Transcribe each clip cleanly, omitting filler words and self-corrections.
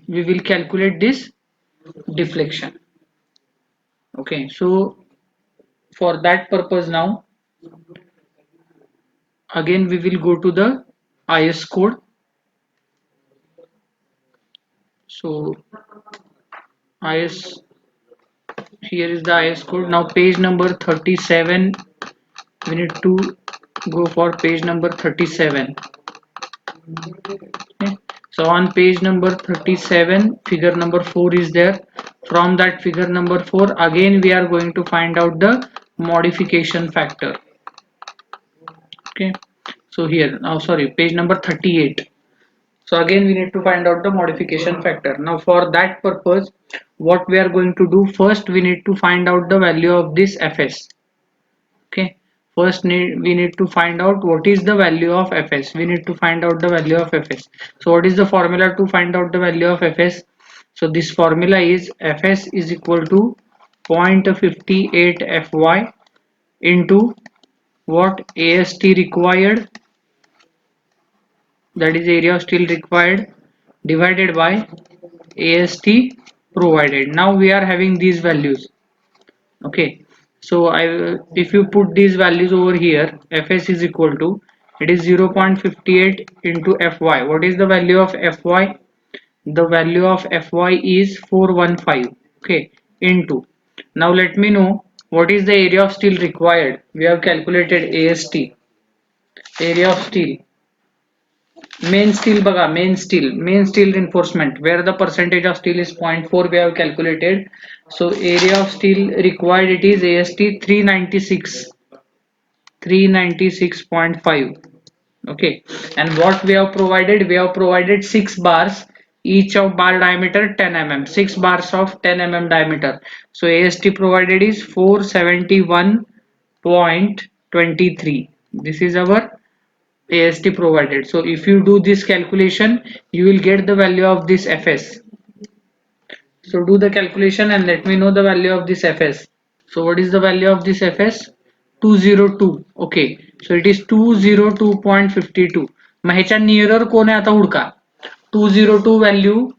we will calculate this deflection. Okay, so for that purpose, now again we will go to the IS code. So IS, here is the IS code. Now page number 37, we need to go for page number 37. Okay. So on page number 37, figure number 4 is there. From that figure number 4, again we are going to find out the modification factor. Okay, so here, now sorry, page number 38. So again we need to find out the modification factor. Now for that purpose, what we are going to do, first we need to find out the value of this Fs. Okay, first we need to find out what is the value of Fs. We need to find out the value of Fs. So what is the formula to find out the value of Fs? So this formula is Fs is equal to 0.58 Fy into what AST required, that is area of steel required, divided by AST provided. Now we are having these values. Okay, so if you put these values over here, Fs is equal to, it is 0.58 into Fy. What is the value of Fy? The value of Fy is 415. Okay, into, now let me know what is the area of steel required. We have calculated AST, area of steel. Main steel reinforcement, where the percentage of steel is zero point 0.4, we have calculated. So area of steel required, it is AST 396.5. Okay, and what we have provided, we have provided 6 bars, each of bar diameter 10 mm, 6 bars of 10 mm diameter. So AST provided is 471.23. This is our AST provided. So if you do this calculation, you will get the value of this Fs. So do the calculation and let me know the value of this Fs. So what is the value of this Fs? 202. Okay, so it is 202.52. मग ह्याच्या nearer कोण आहे आता हुडका. 202 value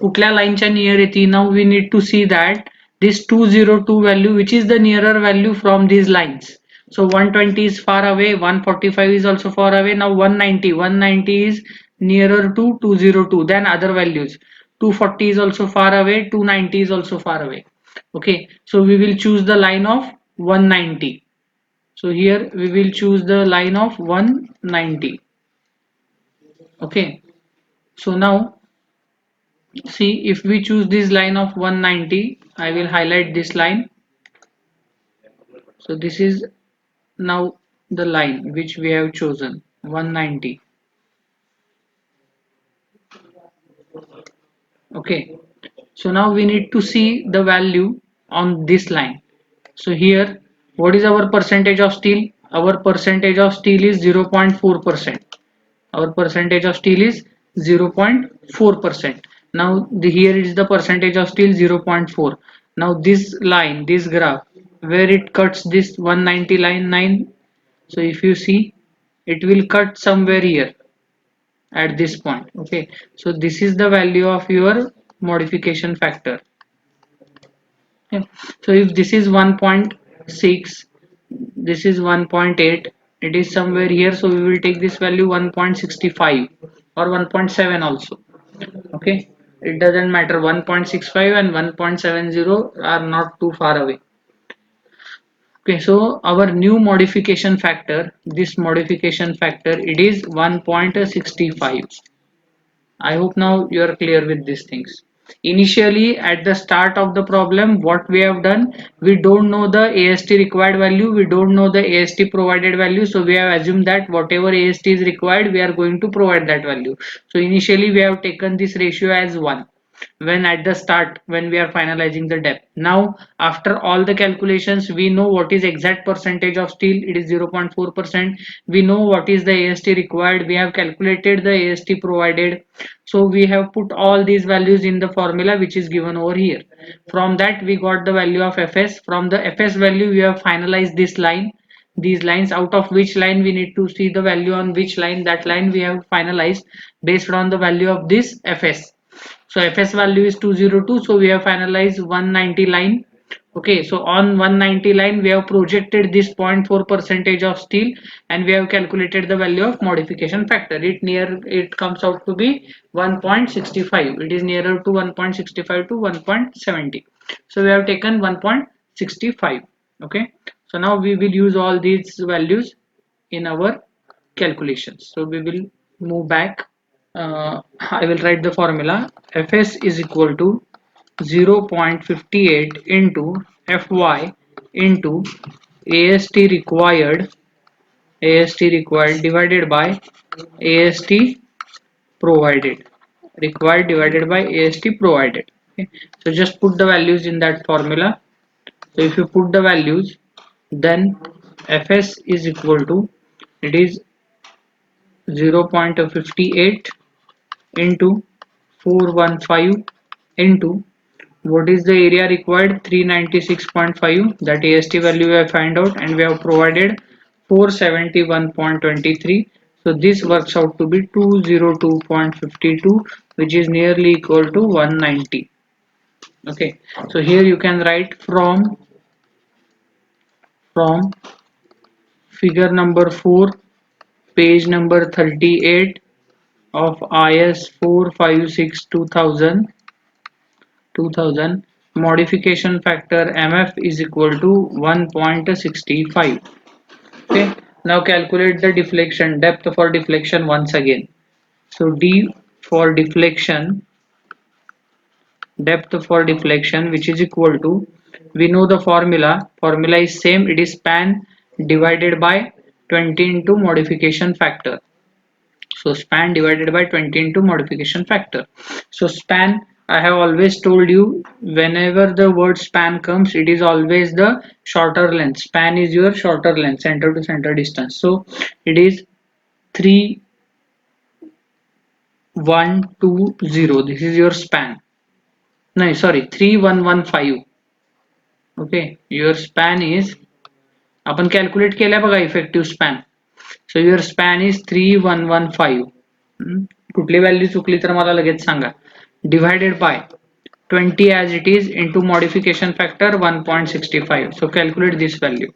कुठल्या लाईनच्या near येते. Now we need to see that this 202 value, which is the nearer value from these lines. So 120 is far away, 145 is also far away. Now 190 is nearer to 202 than other values. 240 is also far away, 290 is also far away. Okay, so we will choose the line of 190. So here we will choose the line of 190. Okay, so now see, if we choose this line of 190, I will highlight this line. So this is now the line which we have chosen, 190. Okay, so now we need to see the value on this line. So here, what is our percentage of steel? Our percentage of steel is 0.4%. Our percentage of steel is 0.4%. Now here is the percentage of steel, 0.4. Now this line, this graph, where it cuts this 190 line 9. So if you see, it will cut somewhere here at this point. Okay, so this is the value of your modification factor. Okay. So if this is 1.6, this is 1.8, it is somewhere here, so we will take this value 1.65 or 1.7 also. Okay, it doesn't matter, 1.65 and 1.70 are not too far away. Okay, so our new modification factor, this modification factor, it is 1.65. I hope now you are clear with these things. Initially, at the start of the problem, what we have done, we don't know the AST required value, we don't know the AST provided value, so we have assumed that whatever AST is required, we are going to provide that value. So initially, we have taken this ratio as 1 when at the start, when we are finalizing the depth. Now after all the calculations, we know what is exact percentage of steel, it is 0.4%. we know what is the AST required, we have calculated the AST provided. So we have put all these values in the formula which is given over here. From that we got the value of Fs. From the Fs value we have finalized this line, these lines, out of which line we need to see the value on which line, that line we have finalized based on the value of this Fs. So fs value is 202, so we have finalized 190 line. Okay, so on 190 line we have projected this 0.4 percentage of steel, and we have calculated the value of modification factor. It comes out to be 1.65. It is nearer to 1.65 to 1.70. So we have taken 1.65. Okay, so now we will use all these values in our calculations. So we will move back. I will write the formula. Fs is equal to 0.58 into Fy into AST required divided by AST provided, required divided by AST provided. Okay. So just put the values in that formula. So if you put the values, then Fs is equal to, it is 0.58 into 415 into, what is the area required, 396.5, that AST value we have find out, and we have provided 471.23. So this works out to be 202.52, which is nearly equal to 190. Okay, so here you can write from figure number 4, page number 38 of IS 456 2000, modification factor MF is equal to 1.65. Okay, now calculate the deflection depth for deflection once again. So D for deflection, depth for deflection, which is equal to, we know the formula is same, it is span divided by 20 into modification factor. So span divided by 20 into modification factor. So span, I have always told you, whenever the word span comes, it is always the shorter length. Span is your shorter length, center to center distance. So it is 3120. This is your span. No, sorry, 3115. Okay, your span is, आपण calculate केल्या बघा effective span. So your span is 3115. कुठली value चुकली तर मला लगेच सांगा. Divided by 20 as it is into modification factor 1.65. So calculate this value.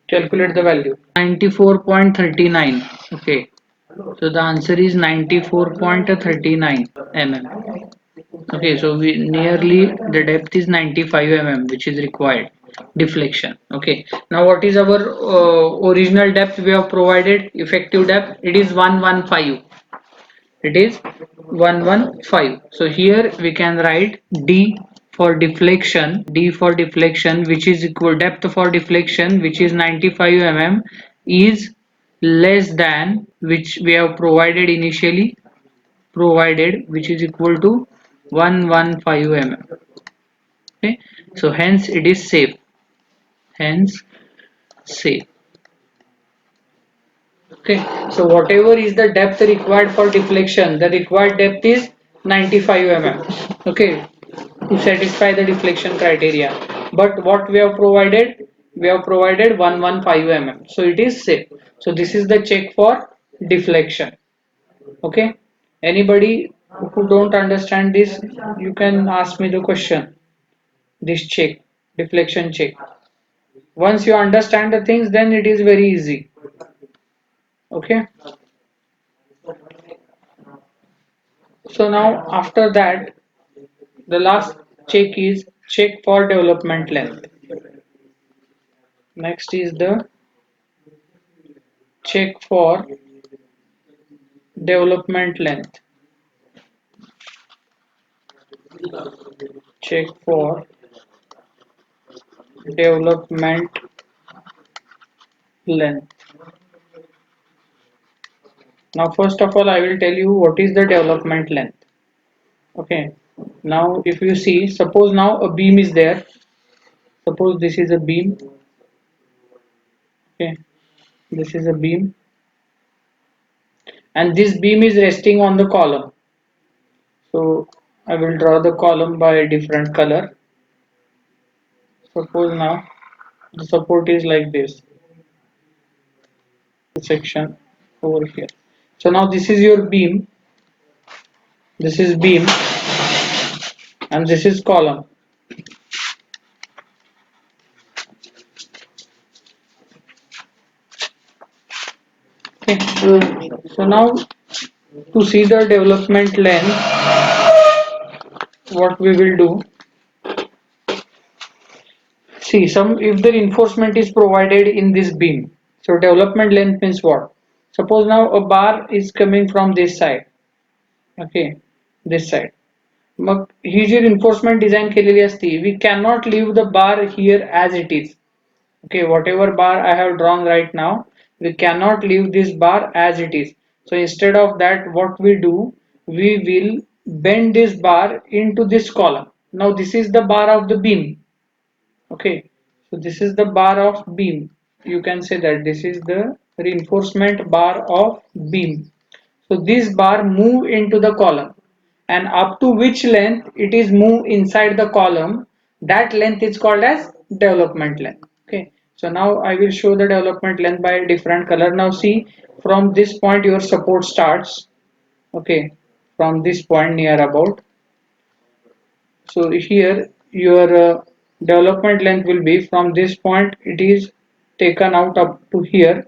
Calculate the value. 94.39. Okay. So the answer is 94.39 mm. Okay, so we nearly, the depth is 95 mm, which is required deflection. Okay, now what is our original depth we have provided, effective depth, it is 115. It is 115. So here we can write D for deflection, which is equal, depth for deflection, which is 95 mm, is less than, which we have provided initially, which is equal to 115 mm. Okay, so hence it is safe, hence safe. Okay, so whatever is the depth required for deflection, the required depth is 95 mm. Okay, to satisfy the deflection criteria, but what we have provided, 115 mm, so it is safe. So this is the check for deflection. Okay, anybody who don't understand this, you can ask me the question. This check, deflection check, once you understand the things, then it is very easy. Okay, so now after that, the last check is check for development length. Next is the check for development length. Check for development length. Now first of all, I will tell you what is the development length. Okay, now if you see, suppose now a beam is there, suppose this is a beam. Okay, this is a beam, and this beam is resting on the column. So I will draw the column by a different color. Suppose now the support is like this, the section over here. So now this is your beam, this is beam, and this is column. Okay. So now to see the development length, what we will do, see some if the reinforcement is provided in this beam. So development length means what? Suppose now a bar is coming from this side. Okay, this side. मग ही जी reinforcement design केलेली असती, we cannot leave the bar here as it is. Okay, whatever bar I have drawn right now, we cannot leave this bar as it is. So instead of that, what we do, we will bend this bar into this column. Now this is the bar of the beam. Okay, so this is the bar of beam. You can say that this is the reinforcement bar of beam. So this bar move into the column, and up to which length it is moved inside the column, that length is called as development length. Okay, so now I will show the development length by a different color. Now see, from this point your support starts. Okay, from this point near about. So here your development length will be from this point, it is taken out up to here.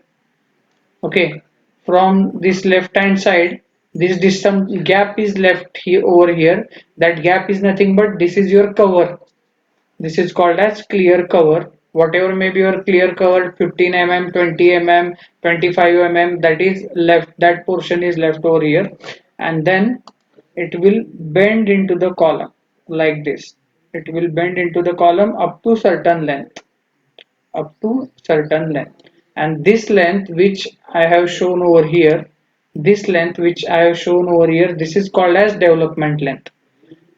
Okay, from this left hand side, this distance gap is left here over here. That gap is nothing but this is your cover. This is called as clear cover. Whatever may be your clear cover, 15 mm, 20 mm, 25 mm, that is left, that portion is left over here, and then it will bend into the column like this. It will bend into the column up to certain length, up to certain length, and this length which I have shown over here, this length which I have shown over here, this is called as development length.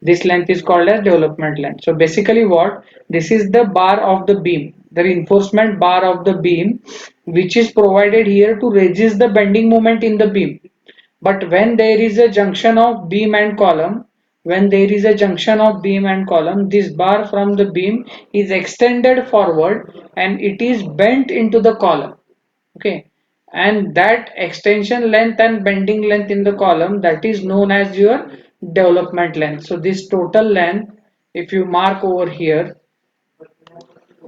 This length is called as development length. So basically what, this is the bar of the beam, the reinforcement bar of the beam, which is provided here to resist the bending moment in the beam. But when there is a junction of beam and column, when there is a junction of beam and column, this bar from the beam is extended forward and it is bent into the column. Okay, and that extension length and bending length in the column, that is known as your development length. So this total length, if you mark over here,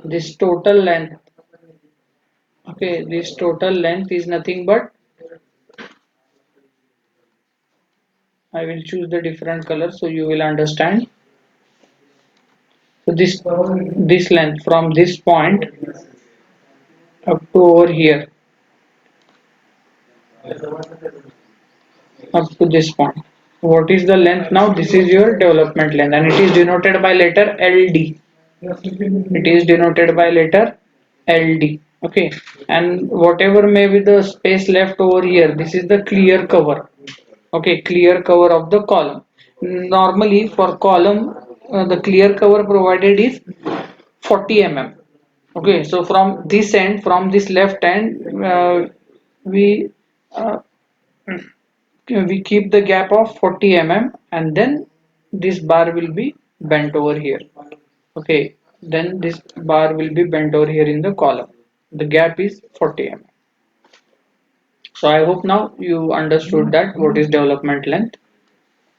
this total length, okay, this total length is nothing but, I will choose the different color so you will understand. So this length from this point up to over here, up to this point. What is the length now? This is your development length, and it is denoted by letter LD. It is denoted by letter LD. Okay, and whatever may be the space left over here, this is the clear cover. Okay, clear cover of the column. Normally for column, the clear cover provided is 40 mm. Okay, so from this end, from this left end, we uh, we keep the gap of 40 mm, and then this bar will be bent over here. Okay, then this bar will be bent over here in the column. The gap is 40 mm. So I hope now you understood that what is development length.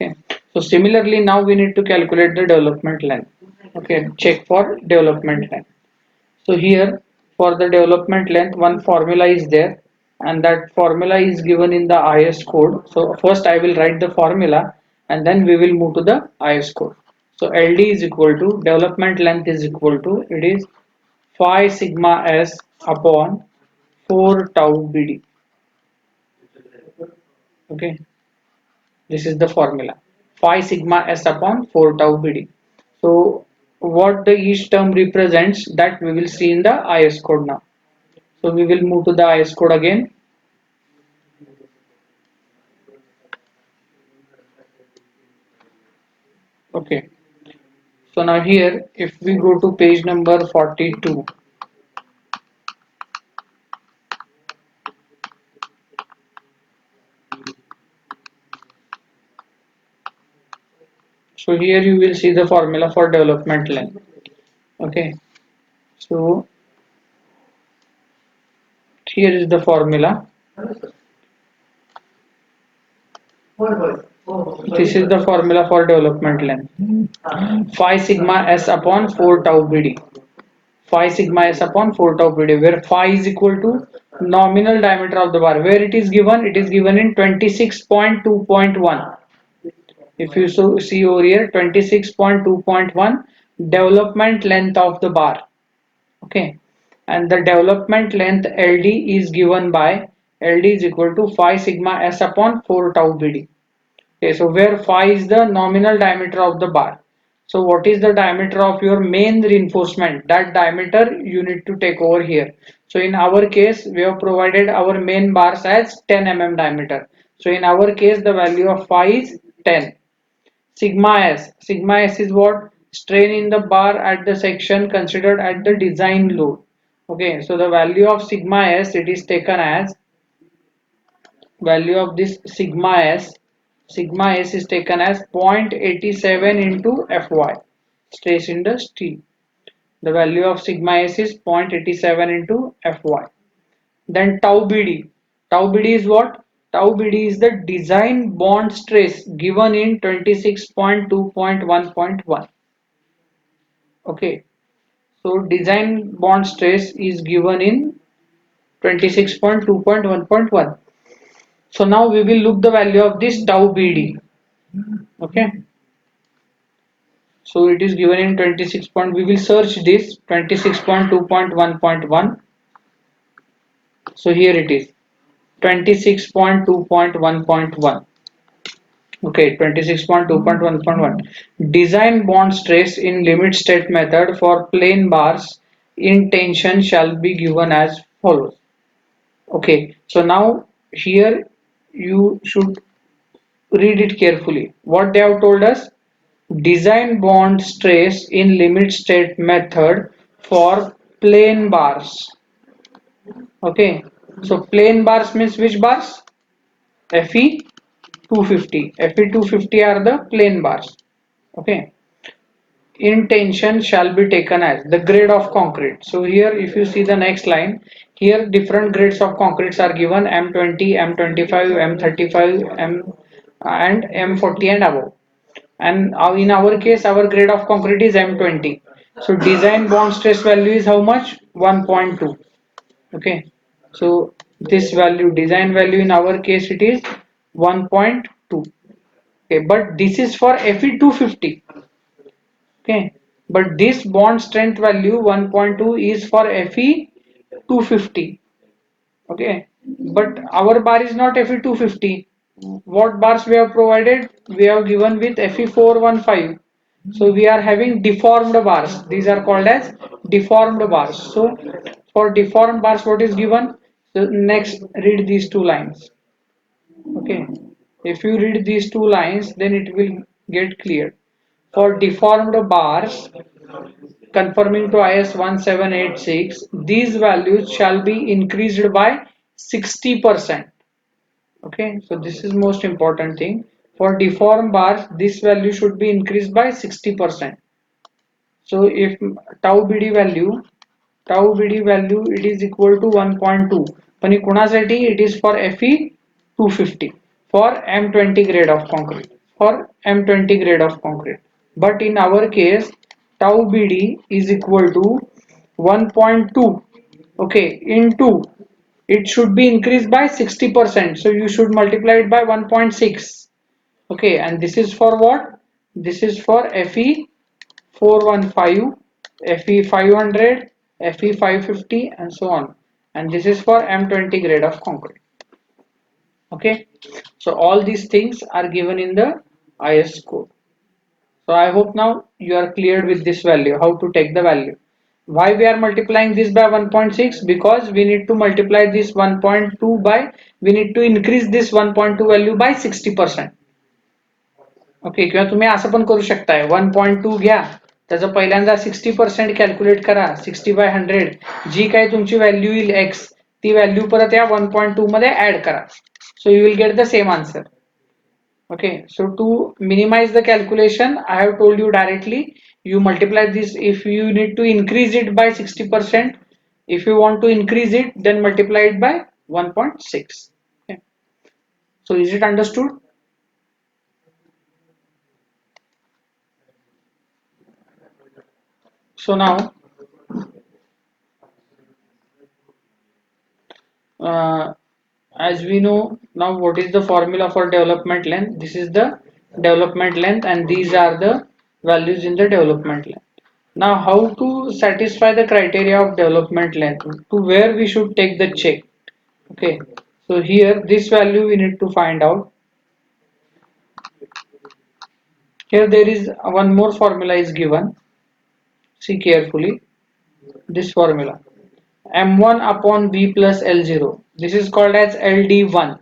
Okay, so similarly now we need to calculate the development length. Okay, check for development length. So here for the development length, one formula is there, and that formula is given in the IS code. So first I will write the formula and then we will move to the IS code. So LD is equal to, development length is equal to, it is phi sigma s upon 4 tau BD. Okay, this is the formula, phi sigma s upon 4 tau BD. So what the each term represents, that we will see in the IS code now. So we will move to the IS code again. Okay, so now here if we go to page number 42, so here you will see the formula for development length. Okay, so here is the formula. This is the formula for development length. Phi sigma s upon 4 tau bd. Phi sigma s upon 4 tau bd, where phi is equal to nominal diameter of the bar. Where it is given? It is given in 26.2.1. If you see over here, 26.2.1 development length of the bar. Okay, and the development length LD is given by LD is equal to phi sigma s upon 4 tau bd. Okay, so where phi is the nominal diameter of the bar. So what is the diameter of your main reinforcement? That diameter you need to take over here. So in our case, we have provided our main bars as 10 mm diameter. So in our case, the value of phi is 10. Sigma s is what? Strain in the bar at the section considered at the design load. Okay, so the value of sigma s, it is taken as value of this sigma s is taken as 0.87 into Fy, stress in the steel. The value of sigma s is 0.87 into Fy. Then tau bd is what? Tau bd is the design bond stress given in 26.2.1.1. Okay, so design bond stress is given in 26.2.1.1. So now we will look the value of this tau bd. Okay, so it is given in 26 point, we will search this 26.2.1.1. So here it is 26.2.1.1. Okay, 26.2.1.1. Design bond stress in limit state method for plain bars in tension shall be given as follows. Okay, so now here you should read it carefully. What they have told us: design bond stress in limit state method for plain bars. Okay, so plain bars means which bars? Fe 250. Fe 250 are the plain bars. Okay, in tension shall be taken as the grade of concrete. So here if you see the next line, here different grades of concretes are given: M20, M25, M35, M and M40 and above. And in our case our grade of concrete is M20. So design bond stress value is how much? 1.2. Okay, so this value, design value, in our case it is 1.2. Okay, but this is for Fe250. Okay, but this bond strength value 1.2 is for Fe250. Okay, but our bar is not Fe250. What bars we have provided? We have given with Fe415. So we are having deformed bars. These are called as deformed bars. So for deformed bars, what is given? So next, read these two lines. Okay, if you read these two lines, then it will get clear. For deformed bars, conforming to IS 1786, these values shall be increased by 60%. Okay, so this is most important thing. For deformed bars, this value should be increased by 60%. So if tau bd value it is equal to 1.2, पण कुणासाठी it is for Fe 250 for M20 grade of concrete, for M20 grade of concrete. But in our case tau bd is equal to 1.2. Okay, into it should be increased by 60%, so you should multiply it by 1.6. Okay, and this is for what? This is for Fe 415, Fe 500, Fe 550 and so on, and this is for M20 grade of concrete. Okay, so all these things are given in the IS code. So I hope now you are cleared with this value, how to take the value. Why we are multiplying this by 1.6? Because we need to multiply this 1.2 by, we need to increase this 1.2 value by 60%. Okay, किंवा तुम्ही असं पण करू शकताय 1.2 घ्या, त्याचं पहिल्यांदा 60% calculate करा, 60/100 जी काही तुमची व्हॅल्यू येईल एक्स, ती व्हॅल्यू परत या 1.2 मध्ये ऍड करा. So you will get the same answer. Okay, so to minimize the calculation, I have told you directly, you multiply this. If you need to increase it by 60%, if you want to increase it, then multiply it by 1.6. Okay. So is it understood? So now, uh, as we know now, what is the formula for development length? This is the development length, and these are the values in the development length. Now, how to satisfy the criteria of development length? To where we should take the check? Okay, so here this value we need to find out. Here there is one more formula is given. See carefully this formula. M1 upon V plus L0. This is called as LD1.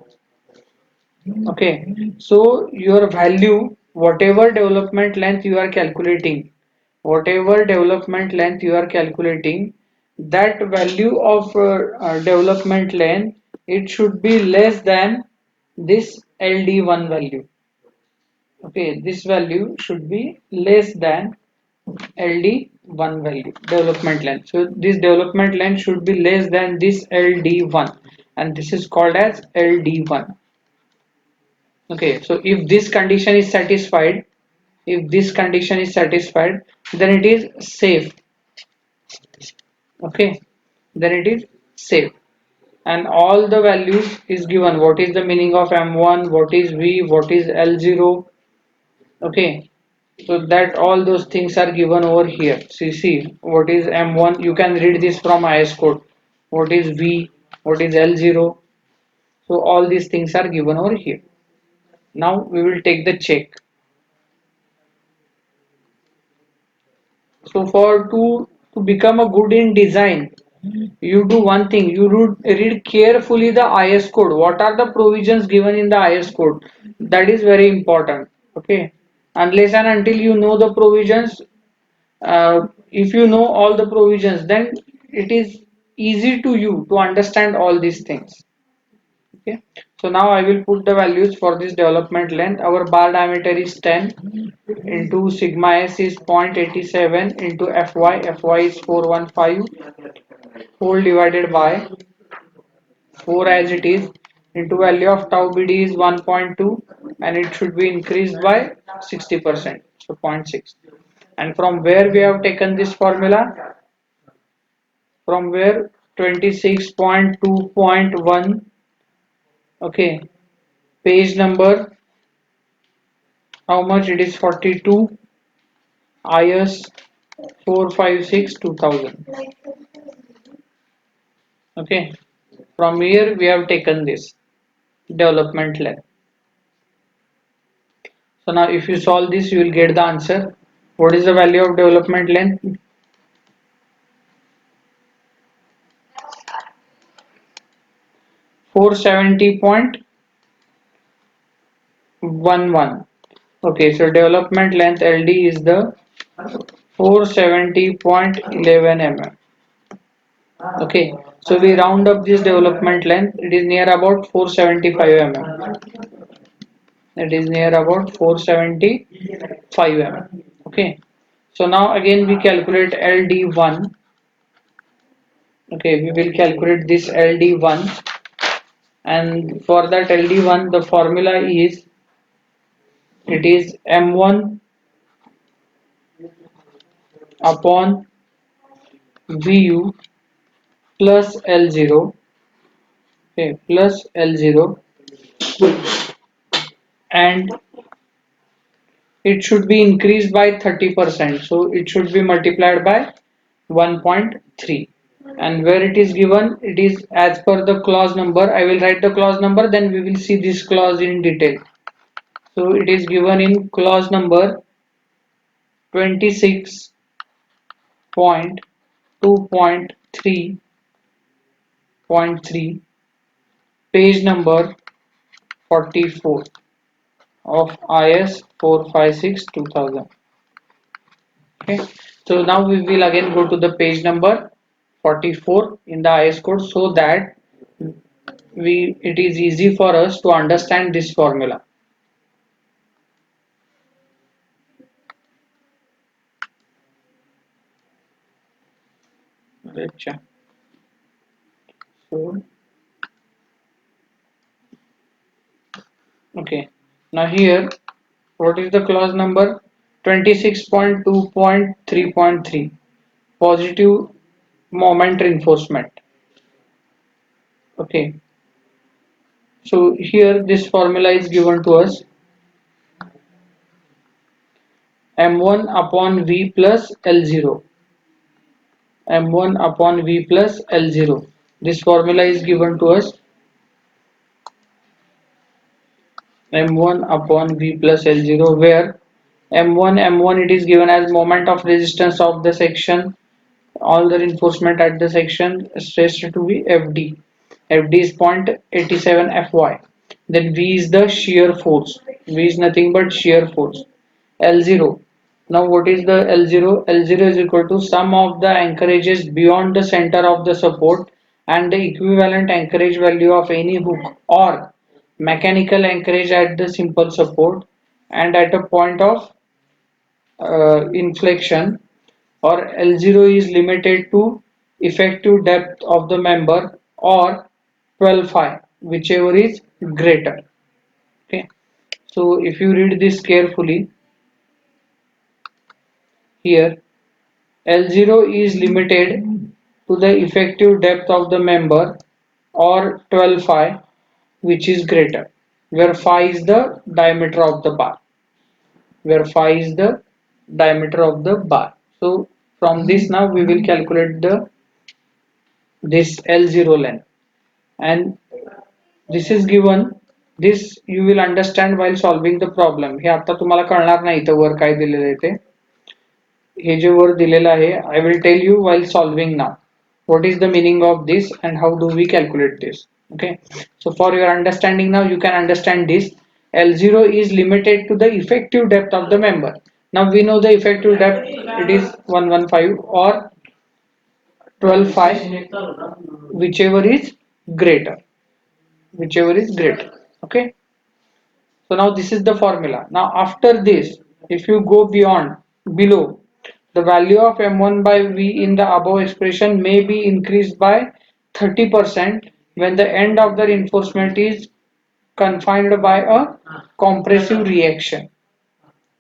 Okay, so your value, whatever development length you are calculating, that value of development length, it should be less than this LD1 value. Okay, this value should be less than LD1 value, development length. So this development length should be less than this LD1, and this is called as LD1. Okay, so if this condition is satisfied, then it is safe. Okay, then it is safe, and all the values is given. What is the meaning of M1, what is V, what is L0? Okay, so that all those things are given over here. See what is M1, you can read this from IS code. What is V, what is L0? So all these things are given over here. Now we will take the check. So for to become a good in design, you do one thing. You read carefully the IS code. What are the provisions given in the IS code? That is very important. Okay, unless and until you know the provisions, if you know all the provisions, then it is easy to you to understand all these things. Okay, so now I will put the values for this development length. Our bar diameter is 10 into sigma s is 0.87 into fy is 415 whole divided by 4 as it is into value of tau bd is 1.2, and it should be increased by 60%, so zero point 0.6. And from where we have taken this formula? From where? 26.2.1. Okay, page number, how much it is? 42, IS 456 2000. Okay, from here we have taken this development length. So now if you solve this, you will get the answer. What is the value of development length? 470.11. Okay, so development length LD is the 470.11 mm. Okay, so we round up this development length. It is near about 475 mm. It is near about 475 mm. Okay, so now again we calculate LD1. Okay, we will calculate this LD1, and for that LD1 the formula is, it is M1 upon VU plus L0. Okay, plus L0, and it should be increased by 30%, so it should be multiplied by 1.3. And where it is given, it is as per the clause number. I will write the clause number, then we will see this clause in detail. So it is given in clause number 26.2.3.3, page number 44 of IS 456 2000. Okay, so now we will again go to the page number 44 in the IS code, so that it is easy for us to understand this formula. So okay, now here what is the clause number? 26.2.3.3. positive moment reinforcement. Okay, so here this formula is given to us, m1 upon v plus l0, m1 upon v plus l0. This formula is given to us, m1 upon v plus l0, where m1 it is given as moment of resistance of the section, all the reinforcement at the section stressed to be fd. Fd is 0.87 fy. Then v is the shear force, v is nothing but shear force. L0, now what is the L0? L0 is equal to sum of the anchorages beyond the center of the support and the equivalent anchorage value of any hook or mechanical anchorage at the simple support and at a point of inflection, or L0 is limited to effective depth of the member or 12 phi, whichever is greater. Okay, so if you read this carefully, here L0 is limited to the effective depth of the member or 12 phi, which is greater, where phi is the diameter of the bar, where phi is the diameter of the bar. So from this now we will calculate the this L0 length, and this is given, this you will understand while solving the problem. हे आता तुम्हाला कळणार नाही इथं वर काय दिलेलं आहे ते, हे जे वर दिलेलं आहे, I will tell you while solving now what is the meaning of this and how do we calculate this. Okay, so for your understanding now you can understand this. L0 is limited to the effective depth of the member. Now we know the effective depth, it is 115 or 12 phi, whichever is greater, whichever is greater. Okay, so now this is the formula. Now after this, if you go beyond, below, the value of m1 by v in the above expression may be increased by 30% when the end of the reinforcement is confined by a compressive reaction.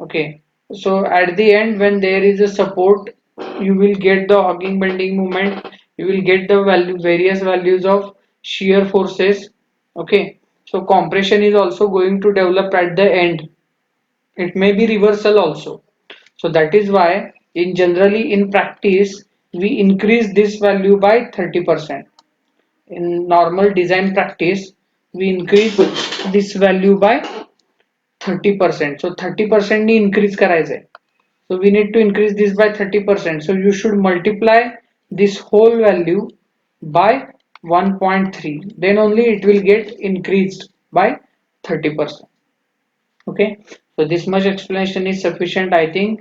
Okay, so at the end when there is a support, you will get the hogging bending moment, you will get the value, various values of shear forces. Okay, so compression is also going to develop at the end, it may be reversal also. So that is why in generally in practice we increase this value by 30%. In normal design practice we increase this value by 30%. So 30% knee increase करायचं आहे. So we need to increase this by 30%. So you should multiply this whole value by 1.3. Then only it will get increased by 30%. Okay. So this much explanation is sufficient, I think.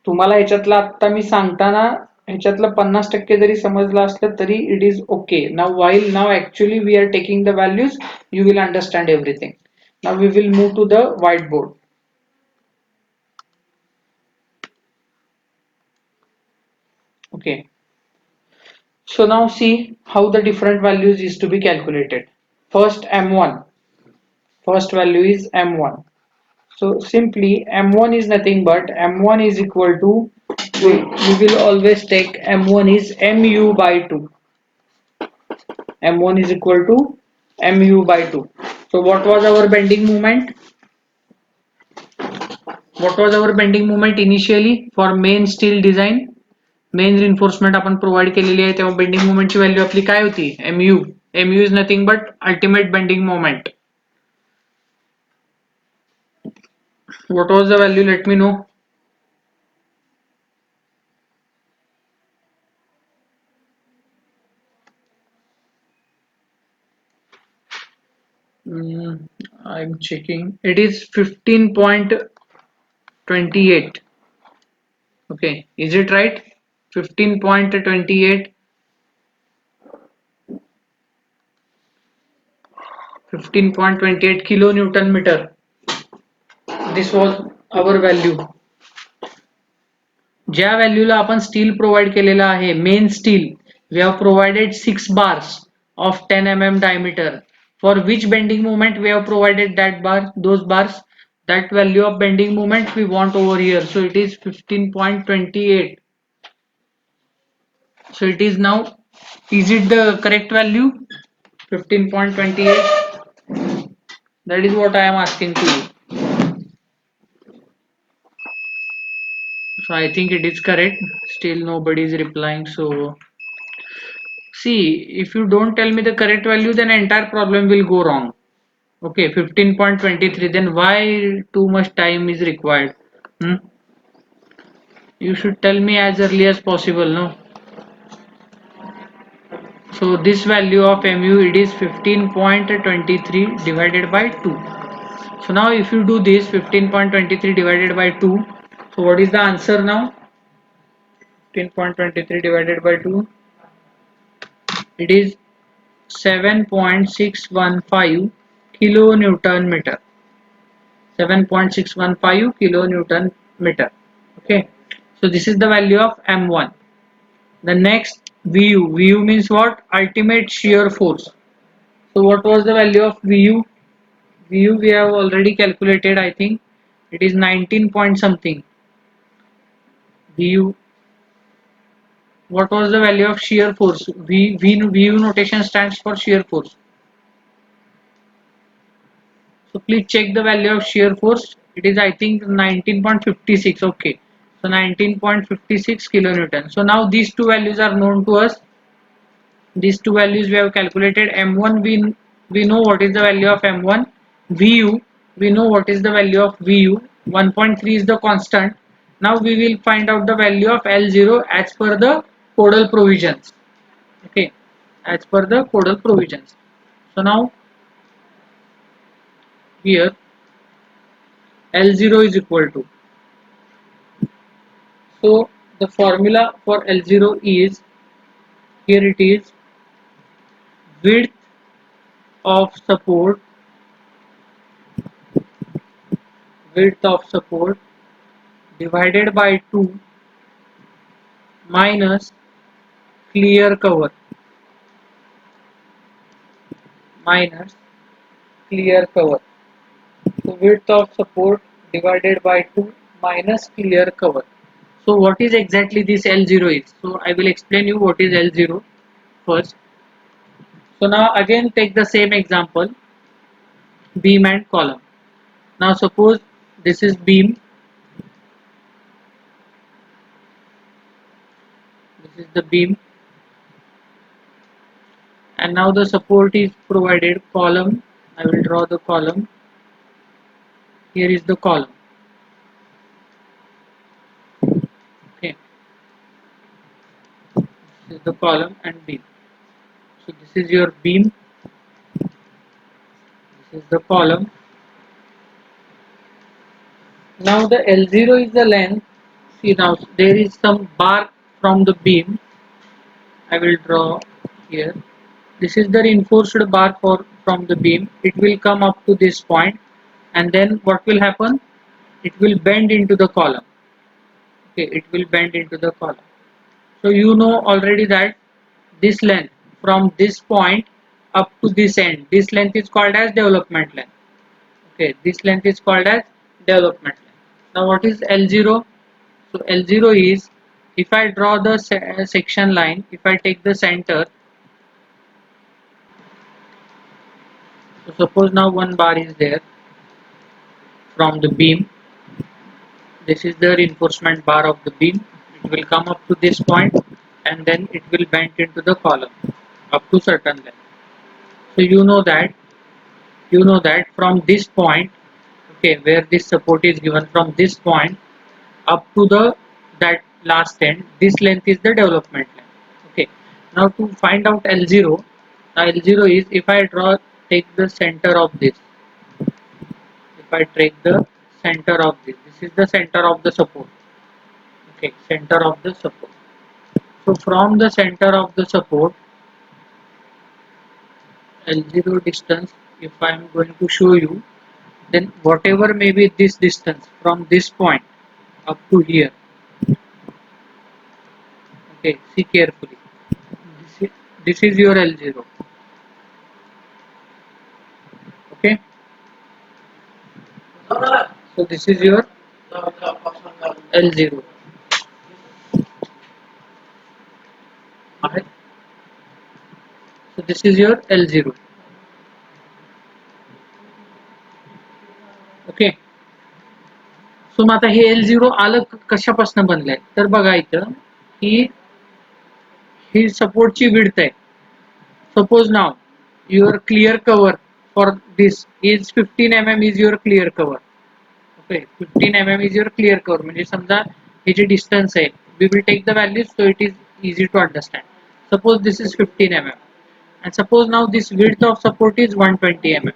तुम्हाला ह्याच्यातला आता मी सांगताना ह्याच्यातलं 50% जरी समजलं असलं तरी it is okay. Now while now actually we are taking the values, you will understand everything. Now we will move to the whiteboard. Okay. So now see how the different values is to be calculated. First M1. First value is M1. So simply M1 is nothing but M1 is equal to, we will always take M1 is mu by 2. M1 is equal to mu by 2. So what was our bending moment? What was our bending moment initially for main steel design? Main reinforcement आपण provide केलेली आहे तेव्हा bending मोमेंटची value आपली काय होती? mu. mu is nothing but ultimate bending moment. What was the value? Let me know. I'm checking. It is 15.28. Okay, is it right? 15.28. 15.28 kilonewton meter. This was our value. ज्या व्हॅल्यूला आपण steel provide केलेला आहे, main steel, we have provided 6 bars of 10 mm diameter. For which bending moment we have provided that bar, those bars, that value of bending moment we want over here. So it is 15.28. So it is now, is it the correct value? 15.28. That is what I am asking to you. So I think it is correct. Still nobody is replying. So see, if you don't tell me the correct value, then entire problem will go wrong. Okay, 15.23. Then why too much time is required? Hmm? You should tell me as early as possible, no? So this value of mu, it is 15.23 divided by 2. So now if you do this 15.23 divided by 2, so what is the answer now? 15.23 divided by 2, it is 7.615 kilonewton meter. 7.615 kilonewton meter. Okay, so this is the value of m1. The next vu means what? Ultimate shear force. So what was the value of vu? Vu we have already calculated, I think it is 19 point something. Vu, what was the value of shear force? Vu notation stands for shear force. So please check the value of shear force. It is, I think, 19.56. Okay. So 19.56 kilonewton. So now these two values are known to us. These two values we have calculated. M1, we know what is the value of M1. Vu, we know what is the value of Vu. 1.3 is the constant. Now we will find out the value of L0 as per the codal provisions. Okay. As per the codal provisions. So now here L0 is equal to, so the formula for L0 is, here it is, width of support, width of support divided by 2 minus clear cover, minus clear cover. So width of support divided by 2 minus clear cover. So what is exactly this L0 is? So I will explain you what is L0 first. So now again take the same example, beam and column. Now suppose this is beam, this is the beam, and now the support is provided, column. I will draw the column. Here is the column. Okay, this is the column and beam. So this is your beam, this is the column. Now the L0 is the length. See, now there is some bar from the beam. I will draw here. This is the reinforced bar from the beam. It will come up to this point, and then what will happen? It will bend into the column. Okay, it will bend into the column. So you know already that this length from this point up to this end, this length is called as development length. Okay, this length is called as development length. Now what is L0? So L0 is, if I draw the section line, if I take the center, so suppose now one bar is there from the beam. This is the reinforcement bar of the beam. It will come up to this point and then it will bend into the column up to certain length. So you know that from this point, okay, where this support is given, from this point up to the that last end, this length is the development length. Okay, now to find out L0, now L0 is, if I take the center of this, if I take the center of this is the center of the support. Okay, center of the support. So from the center of the support, L0 distance, if I am going to show you, then whatever may be this distance from this point up to here. Okay, see carefully. This is your L0. Okay, so this is your L0. So this is your L0. Okay. So मग आता हे L0 आलं कशापासून बनलंय तर बघा इथं ही सपोर्टची विड्थ आहे. Suppose now your clear cover for this is 15 mm is your clear cover. Okay, 15 mm is your clear cover. म्हणजे समजा हे जे distance आहे, we will take the values so it is easy to understand. Suppose this is 15 mm and suppose now this width of support is 120 mm.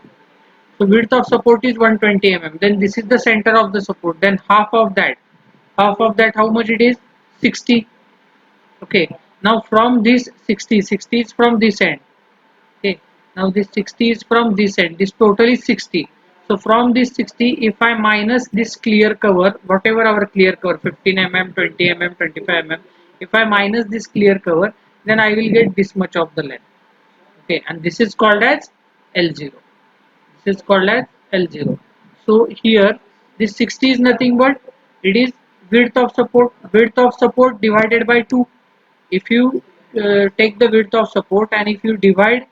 So width of support is 120 mm. Then this is the center of the support. Then half of that how much it is? 60. Okay. Now from this 60 is from this end. Okay, now this 60 is from this end, this total is 60. So from this 60, if I minus this clear cover, whatever our clear cover 15 mm, 20 mm, 25 mm, if I minus this clear cover, then I will get this much of the length. Okay, and this is called as L0. This is called as L0. So here this 60 is nothing but it is width of support divided by 2. If you take the width of support and if you divide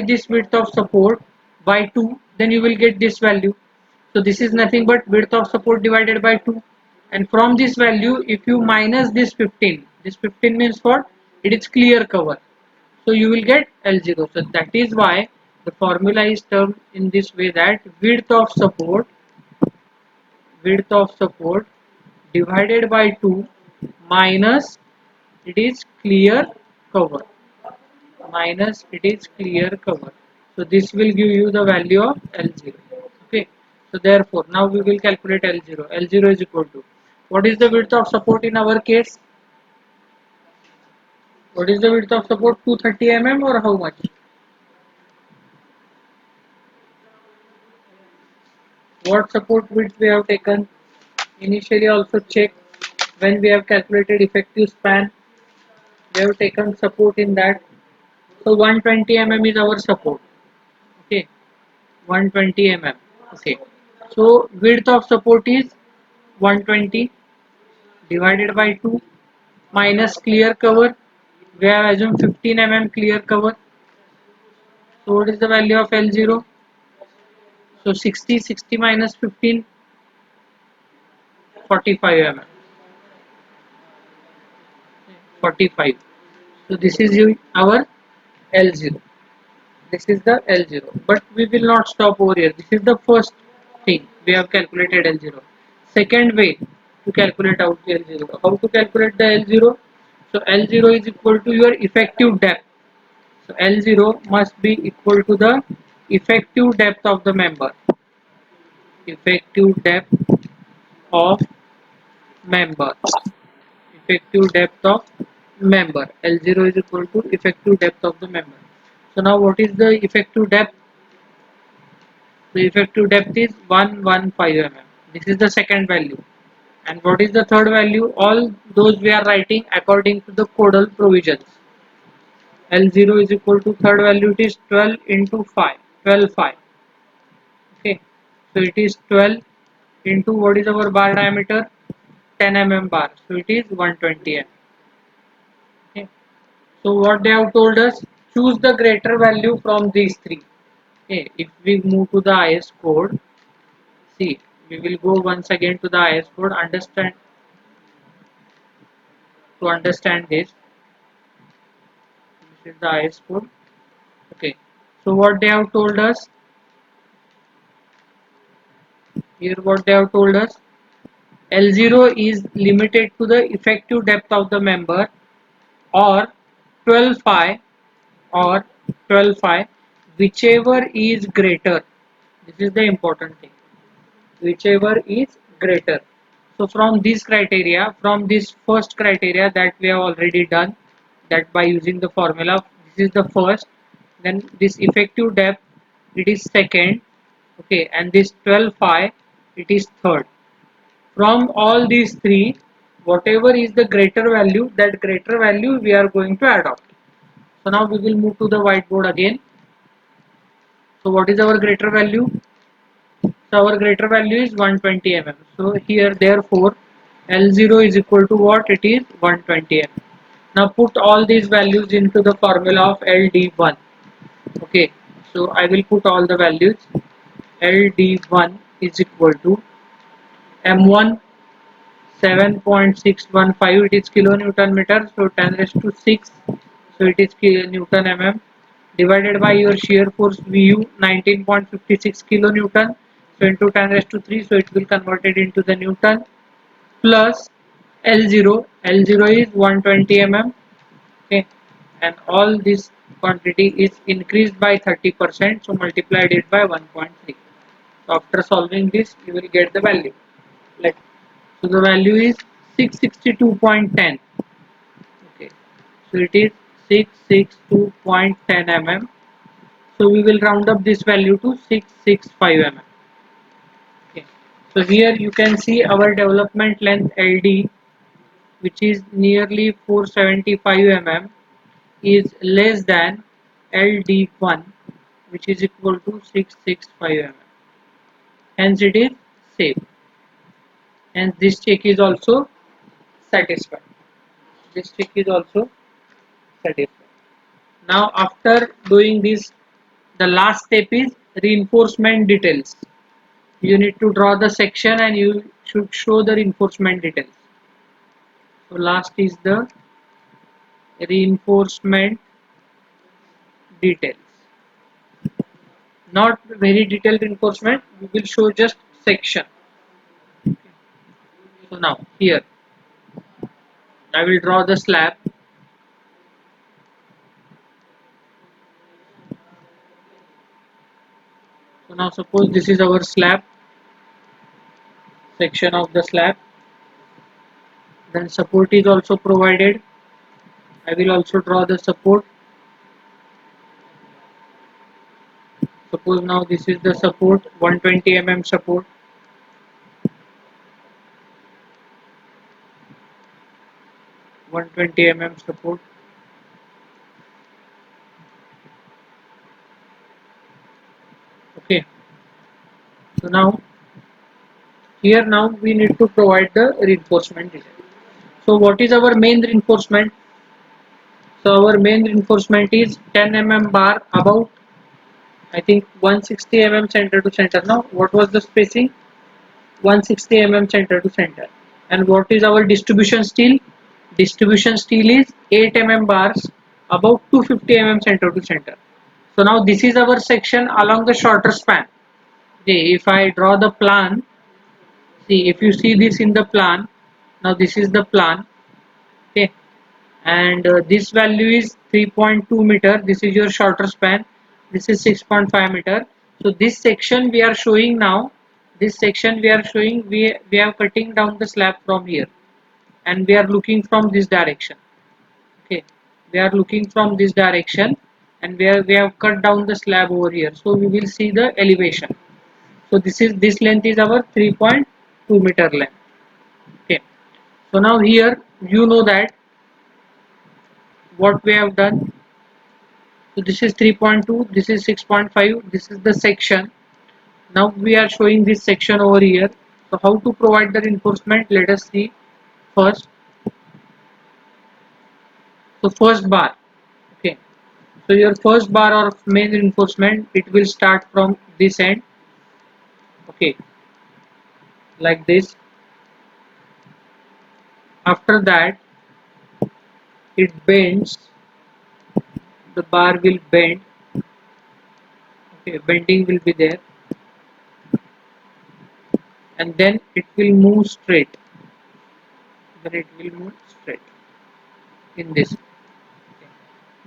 this width of support by 2, then you will get this value. So this is nothing but width of support divided by 2, and from this value if you minus this 15, this 15 means what? It is clear cover, so you will get L0. So that is why the formula is termed in this way, that width of support divided by 2 minus it is clear cover, it is clear cover. So this will give you the value of L0. Okay. So therefore now we will calculate L0. L0 is equal to, what is the width of support in our case? What is the width of support? 230 mm or how much? What support width we have taken? Initially also check when we have calculated effective span. We have taken support in that. So 120 mm is our support. Okay. 120 mm. Okay. So width of support is 120 divided by 2 minus clear cover. We have assumed 15 mm clear cover. So what is the value of L0? So 60 minus 15, 45 mm. 45. So this is our L0. This is the L0. But we will not stop over here. This is the first thing. We have calculated L0. Second way to calculate out L0. How to calculate the L0? So L0 is equal to your effective depth. So L0 must be equal to the effective depth of the member. Effective depth of member. Effective depth of member. L0 is equal to effective depth of the member. So now what is the effective depth? The effective depth is 115 mm. This is the second value. And what is the third value? All those we are writing according to the codal provisions. L0 is equal to third value, it is 12 into 5. 12 5. Okay. So it is 12 into what is our bar diameter? 10 mm bar. So it is 120 mm. Okay. So what they have told us? Choose the greater value from these three. Okay. If we move to the IS code, see, we will go once again to the IS code. Understand this. This is the IS code. Okay. So what they have told us? Here what they have told us? L0 is limited to the effective depth of the member, or 12 phi, or 12 phi, whichever is greater. This is the important thing. Whichever is greater. So from this criteria, from this first criteria that we have already done, that by using the formula, this is the first, then this effective depth, it is second, okay, and this 12 phi, it is third. From all these three, whatever is the greater value, that greater value we are going to adopt. So now we will move to the whiteboard again. So what is our greater value? So our greater value is 120 mm. So here therefore L0 is equal to what? It is 120 mm. Now put all these values into the formula of LD1. Okay, so I will put all the values. LD1 is equal to M1 7.615, it is kilonewton meter, so 10 raised to 6, so it is Newton mm, divided by your shear force Vu 19.56 kilonewton, so into 10 raised to 3, so it will convert it into the Newton, plus L0 is 120 mm, okay, and all this quantity is increased by 30%, so multiplied it by 1.3. So after solving this, you will get the value. Let So the value is 662.10. Okay, so it is 662.10 mm. So we will round up this value to 665 mm. Okay, so here you can see our development length LD, which is nearly 475 mm, is less than LD1, which is equal to 665 mm. Hence it is safe. Hence this check is also satisfied. This check is also satisfied. Now after doing this, the last step is reinforcement details. You need to draw the section and you should show the reinforcement details. So last is the reinforcement details. Not very detailed reinforcement, we will show just section. So now here I will draw the slab. So now suppose this is our slab, section of the slab. Then support is also provided. I will also draw the support. Suppose now this is the support, 120 mm support. 120 mm support. Okay, so now here now we need to provide the reinforcement detail. So what is our main reinforcement? So our main reinforcement is 10 mm bar about, I think, 160 mm center to center. Now what was the spacing? 160 mm center to center. And what is our distribution steel? Distribution steel is 8 mm bars about 250 mm center to center. So now this is our section along the shorter span. Okay, if I draw the plan, see, if you see this in the plan, now this is the plan. Okay, and this value is 3.2 meter. This is your shorter span. This is 6.5 meter. So this section we are showing now. This section we are showing, we are cutting down the slab from here, and we are looking from this direction. Okay, we are looking from this direction, and we have cut down the slab over here. So we will see the elevation. So this length is our 3.2 meter length. Okay, so now here you know that what we have done. So this is 3.2, this is 6.5, this is the section. Now we are showing this section over here. So how to provide the reinforcement? Let us see first. So first bar. Okay, so your first bar of main reinforcement, it will start from this end. Okay, like this. After that, it bends. The bar will bend. Okay, bending will be there, and then it will move straight. Then it will move straight in this.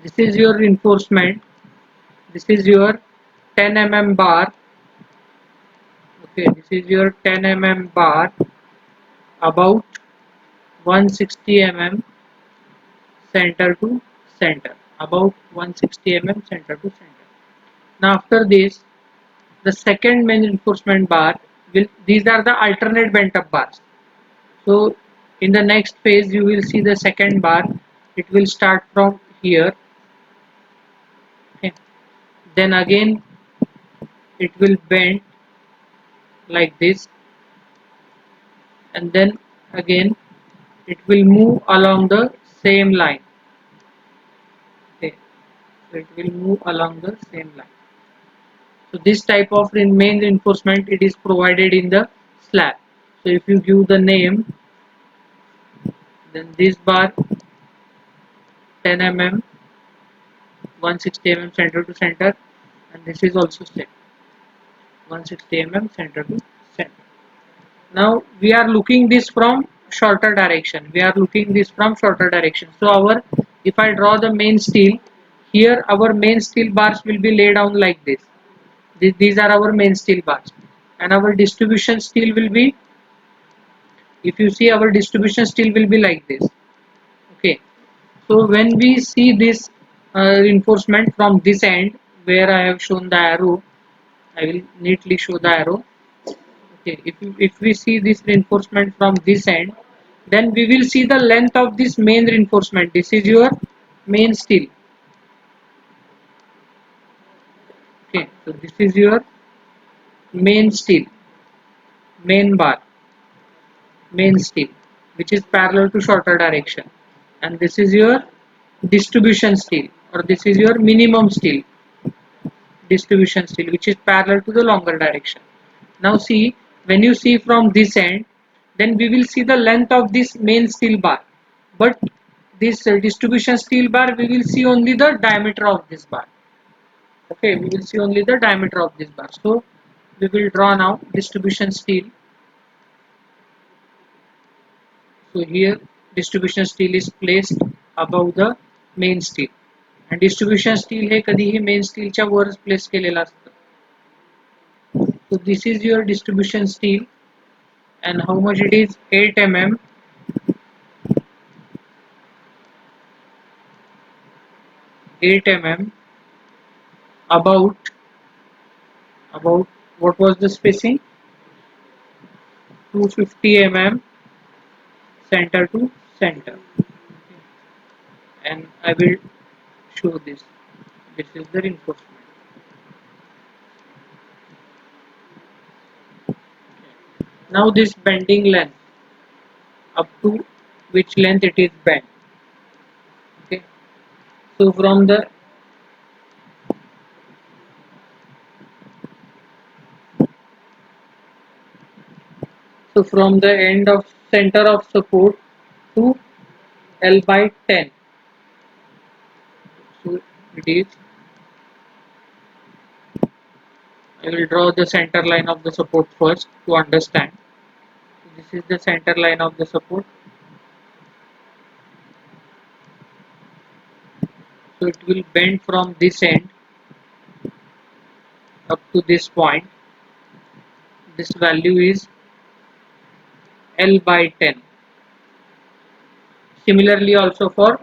This is your reinforcement. This is your 10 mm bar. Okay, this is your 10 mm bar about 160 mm center to center. About 160 mm center to center. Now after this, the second main reinforcement bar will. These are the alternate bent up bars. So in the next phase, you will see the second bar. It will start from here. Okay. Then again, it will bend like this, and then again it will move along the same line. So it will move along the same line. So this type of main reinforcement it is provided in the slab. So if you give the name, then this bar 10 mm, 160 mm center to center, and this is also same 160 mm center to center. Now we are looking this from shorter direction. We are looking this from shorter direction. So our, if I draw the main steel, here our main steel bars will be laid down like this. These are our main steel bars, and our distribution steel will be, if you see, our distribution steel will be like this. Okay, so when we see this reinforcement from this end, where I have shown the arrow, I will neatly show the arrow. Okay, if we see this reinforcement from this end, then we will see the length of this main reinforcement. This is your main steel. Okay, so this is your main steel, main bar, main steel, which is parallel to shorter direction, and this is your distribution steel, or this is your minimum steel, distribution steel, which is parallel to the longer direction. Now see, when you see from this end, then we will see the length of this main steel bar, but this distribution steel bar, we will see only the diameter of this bar. Okay, we will see only the diameter of this bar. So we will draw now distribution steel. So here distribution steel is placed above the main steel, and distribution steel हे कधीही main steel च्या वरच place केलेला असतं. So this is your distribution steel, and how much it is? 8 mm, 8 mm, about what was the spacing? 250 mm center to center, and I will show this. This is the reinforcement. Now this bending length, up to which length it is bent. Okay. So from the end of center of support to L by 10. So it is, I will draw the center line of the support first to understand. So this is the center line of the support. So it will bend from this end up to this point. This value is L by 10. Similarly also for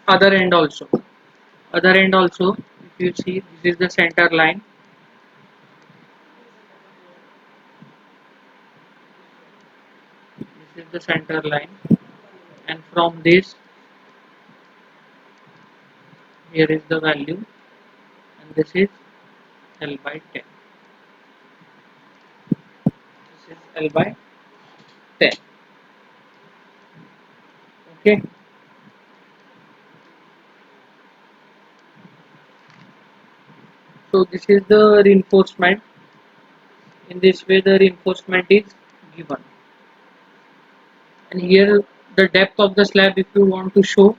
other end also. Other end also, if you see, this is the center line. This is the center line, and from this, here is the value, and this is L by 10. This is L by 10. Okay. So this is the reinforcement. In this way the reinforcement is given, and here the depth of the slab, if you want to show,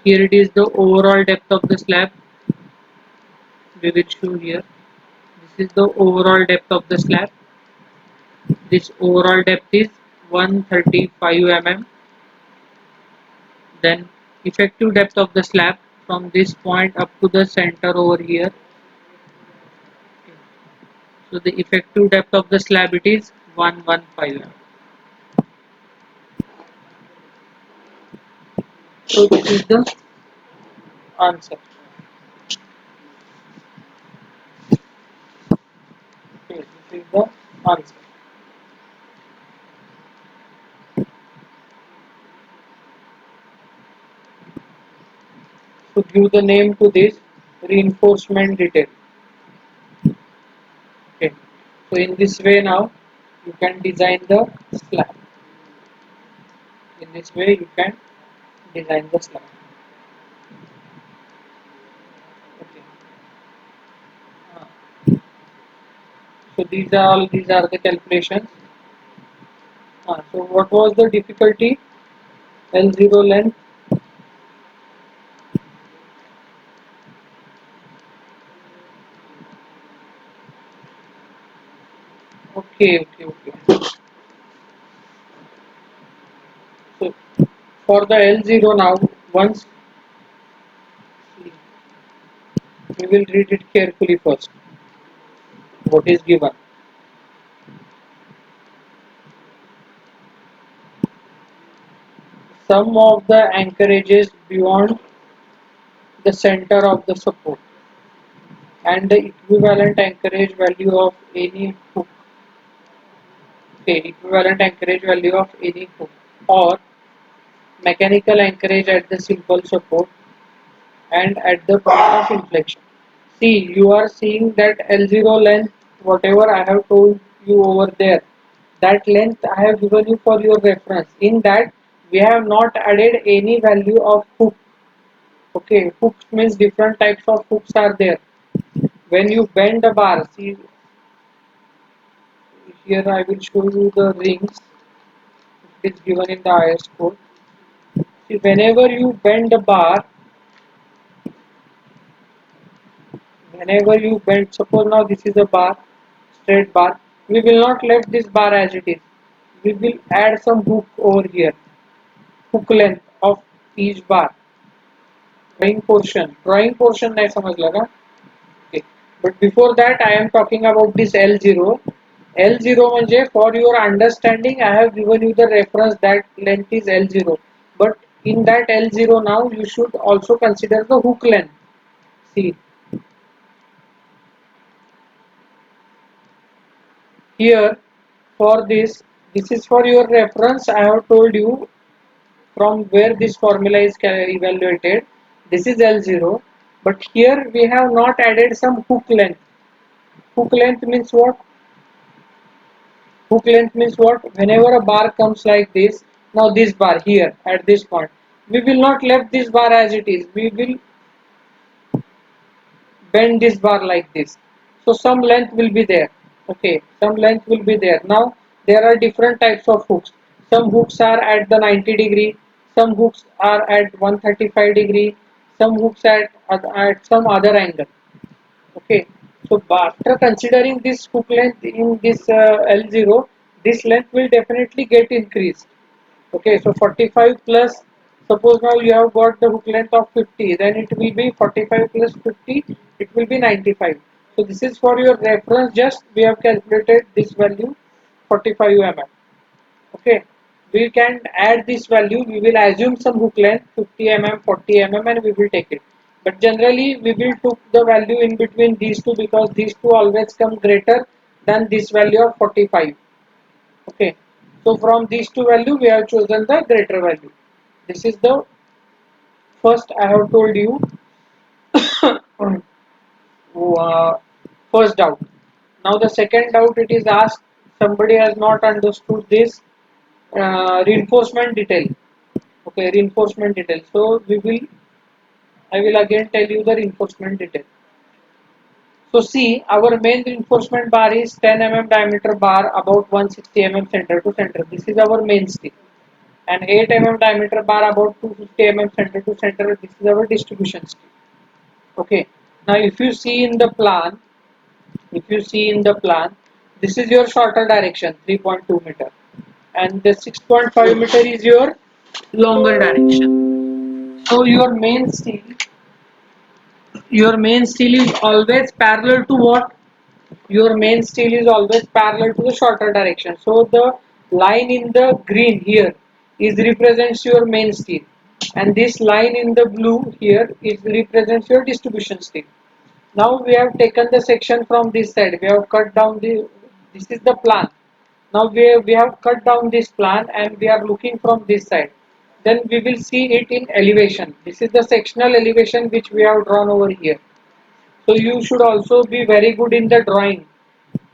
here it is the overall depth of the slab. We will show here. This is the overall depth of the slab. This overall depth is 135 mm. Then effective depth of the slab from this point up to the center over here. So the effective depth of the slab, it is 115 mm. So this is the answer. Okay, this is the answer. So give the name to this, reinforcement detail. Okay. So in this way now you can design the slab. In this way you can design the slab. So these are the calculations. So what was the difficulty? L0 length. Okay. So for the L0 now, once we will read it carefully first. What is given? Sum of the anchorages beyond the center of the support and the equivalent anchorage value of any hook. Okay, equivalent anchorage value of any hook or mechanical anchorage at the simple support and at the point of inflection. See, you are seeing that L0 length, whatever I have told you over there, that length I have given you for your reference. In that, we have not added any value of hook. Okay, hooks means different types of hooks are there. When you bend the bar, see here I will show you the rings. It is given in the IS code. See, whenever you bend the bar, whenever you bend, suppose now this is a bar, straight bar, we will not left this bar as it is. We will add some hook over here, hook length of each bar. Drawing portion नहीं समझ लगा. Okay. But before that I am talking about this L0. L0 म्हणजे for your understanding I have given you the reference that length is L0. But in that L0 now you should also consider the hook length. See here for this is for your reference. I have told you from where this formula is evaluated. This is L0, but here we have not added some hook length. Hook length means what? Hook length means what? Whenever a bar comes like this, now this bar here at this point, we will not left this bar as it is. We will bend this bar like this. So some length will be there. Okay, some length will be there. Now there are different types of hooks. Some hooks are at the 90-degree, some hooks are at 135-degree, some hooks at some other angle. Okay, so after considering this hook length in this L0, this length will definitely get increased. Okay, so 45 plus, suppose now you have got the hook length of 50, then it will be 45 plus 50, it will be 95. So this is for your reference, just we have calculated this value 45 mm. Okay, we can add this value, we will assume some hook length 50 mm, 40 mm and we will take it. But generally we will took the value in between these two because these two always come greater than this value of 45. Okay, so from these two value we have chosen the greater value. This is the first I have told you uh, first doubt. Now the second doubt it is asked, somebody has not understood this reinforcement detail. Okay, reinforcement detail. So I will again tell you the reinforcement detail. So see, our main reinforcement bar is 10 mm diameter bar about 160 mm center to center. This is our main steel. And 8 mm diameter bar about 250 mm center to center. This is our distribution steel. Okay. Now if you see in the plan, this is your shorter direction 3.2 meter, and the 6.5 meter is your longer direction. So your main steel is always parallel to what? Your main steel is always parallel to the shorter direction. So the line in the green here is represents your main steel, and this line in the blue here is represents your distribution steel. Now we have taken the section from this side. We have cut down this is the plan. Now we have cut down this plan and we are looking from this side. Then we will see it in elevation. This is the sectional elevation which we have drawn over here. So you should also be very good in the drawing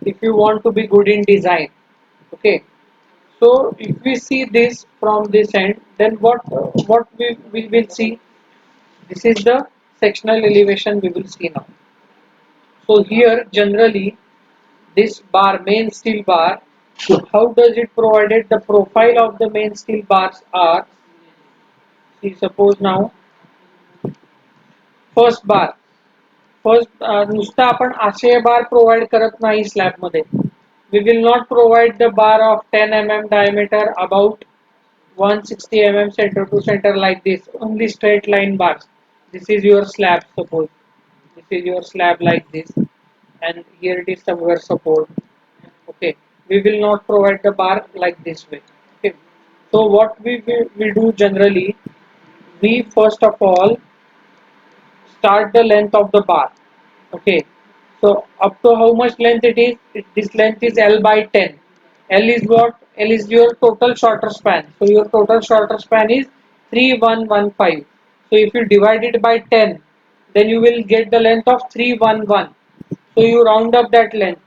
if you want to be good in design. Okay. So if we see this from this end, then what we will see? This is the sectional elevation we will see now. So here generally this bar, main steel bar, how does it provided? The profile of the main steel bars are, see, suppose now first bar, नुसता आपण असे बार provide करत नाही slab मध्ये. We will not provide the bar of 10 mm diameter about 160 mm center to center like this, only straight line bars. This is your slab, suppose this is your slab like this, and here it is somewhere support. Okay, we will not provide the bar like this way. Okay, so what we do generally, we first of all start the length of the bar. Okay, so up to how much length it is, this length is L by 10. L is what? L is your total shorter span, so your total shorter span is 3115. So if you divide it by 10, then you will get the length of 311. So you round up that length,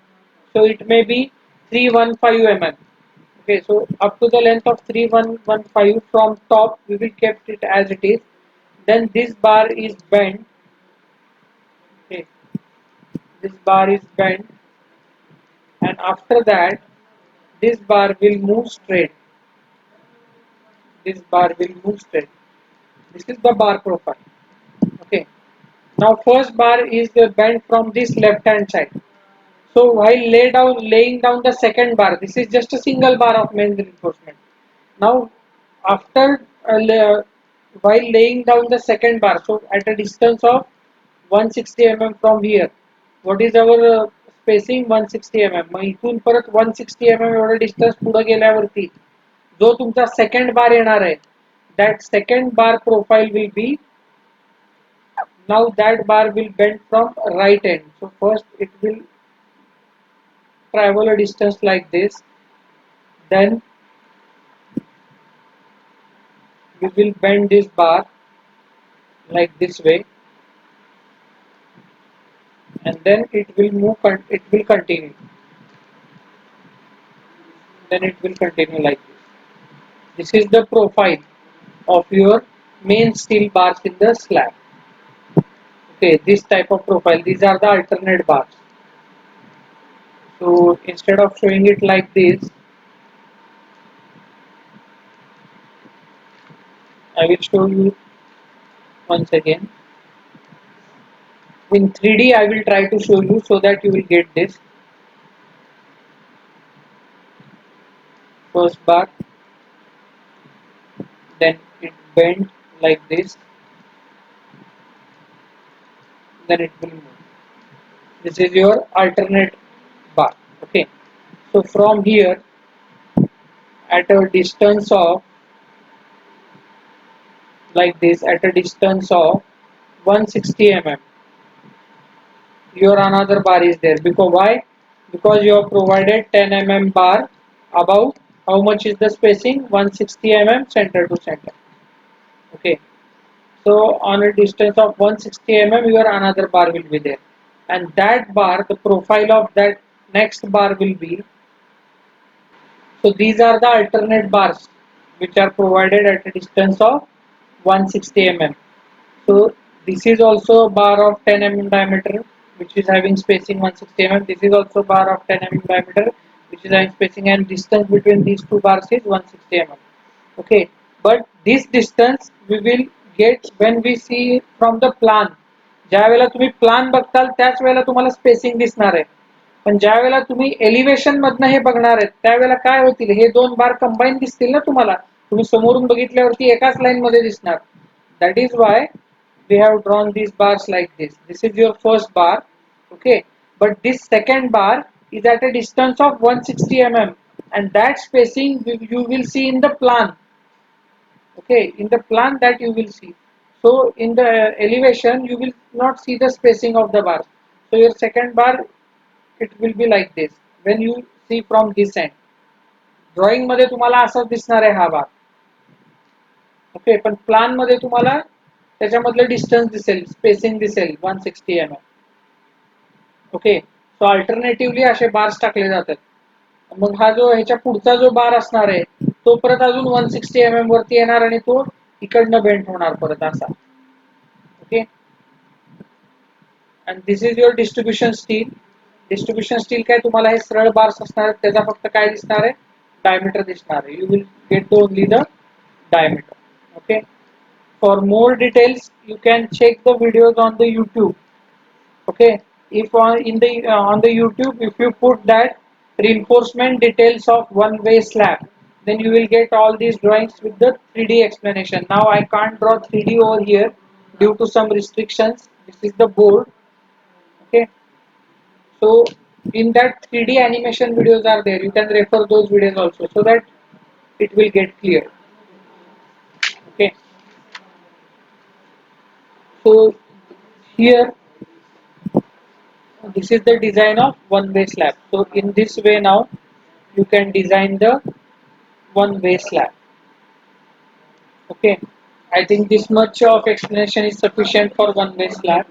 so it may be 315 mm. Okay, so up to the length of 3115, from top we will kept it as it is. Then this bar is bent. Okay, this bar is bent, and after that this bar will move straight. This bar will move straight. This is the bar profile. Okay, now first bar is bent from this left hand side. So while laying down the second bar, this is just a single bar of main reinforcement. Now after while laying down the second bar, so at a distance of 160 mm from here, what is our spacing? 160 mm. मग इथून परत 160 mm एवढा distance पुढे गेल्यावरती जो तुमचा second बार येणार आहे, that second bar profile will be, now that bar will bend from right end. So first it will travel a distance like this, then we will bend this bar like this way, and then it will move, it will continue, then it will continue like this. This is the profile of your main steel bars in the slab. Okay, this type of profile, these are the alternate bars. So instead of showing it like this, I will show you once again. In 3D I will try to show you so that you will get this. First bar, then it bend like this, then it will move. This is your alternate bar. Okay, so from here, at a distance of like this, at a distance of 160 mm, your another bar is there. Because why? Because you have provided 10 mm bar above. How much is the spacing? 160 mm center to center. Okay, so on a distance of 160 mm, your another bar will be there, and that bar, the profile of that next bar will be. So these are the alternate bars which are provided at a distance of 160 mm. So this is also a bar of 10 mm diameter which is having spacing 160 mm. This is also bar of 10 mm diameter which is having spacing, and distance between these two bars is 160 mm. Okay, but this distance we will get when we see from the plan. ज्या वेळेला तुम्ही plan बघताल त्याच वेळेला तुम्हाला spacing दिसणार आहे, पण ज्या वेळेला तुम्ही एलिव्हेशन मधनं हे बघणार आहेत त्यावेळेला काय होतील, हे दोन बार कंबाईन दिसतील ना तुम्हाला. तुम्ही समोरून बघितल्यावरती एकाच लाईन मध्ये दिसणार. That is why we have drawn these bars like this. This is your first bar. Okay, but this second bar is at a distance of 160 mm, and that spacing you will see in the plan. Okay, in the plan that you will see. So in the elevation you will not see the spacing of the bars. So your second bar, it will be like this when you see from this end. Drawing मध्ये तुम्हाला असंच दिसणार आहे हा बार. Okay, पण plan मध्ये तुम्हाला त्याच्यामधलं डिस्टन्स दिसेल, स्पेसिंग दिसेल 160 mm. ओके, सो अल्टरनेटिव्हली असे बार्स टाकले जातात. मग हा जो ह्याच्या पुढचा जो बार असणार आहे तो परत अजून 160 mm वरती येणार आणि तो इकडनं बेंड होणार परत असा. Okay, and this is your distribution steel. Distribution steel काय तुम्हाला हे सरळ बार्स असणार आहेत, त्याचा फक्त काय दिसणार आहे, डायमीटर दिसणार आहे. You will get only the diameter. Okay. For more details, you can check the videos on the YouTube. Okay, if on the YouTube, if you put that reinforcement details of one-way slab, then you will get all these drawings with the 3D explanation. Now I can't draw 3D over here due to some restrictions. This is the board. Okay, so in that 3D animation videos are there. You can refer those videos also so that it will get clear. Okay, so here this is the design of one-way slab. So in this way now you can design the one-way slab. Okay, I think this much of explanation is sufficient for one-way slab.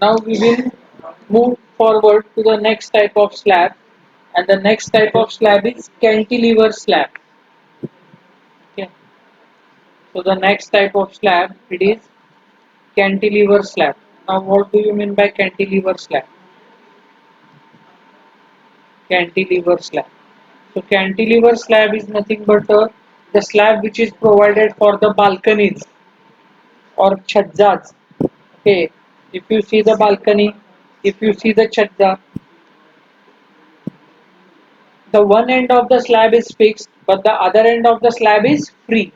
Now we will move forward to the next type of slab, and the next type of slab is cantilever slab. Okay, so the next type of slab, it is cantilever slab. Now what do you mean by cantilever slab? Cantilever slab. So cantilever slab is nothing but the slab which is provided for the balconies or chhazzas. Okay, if you see the balcony, if you see the chhazza, the one end of the slab is fixed, but the other end of the slab is free.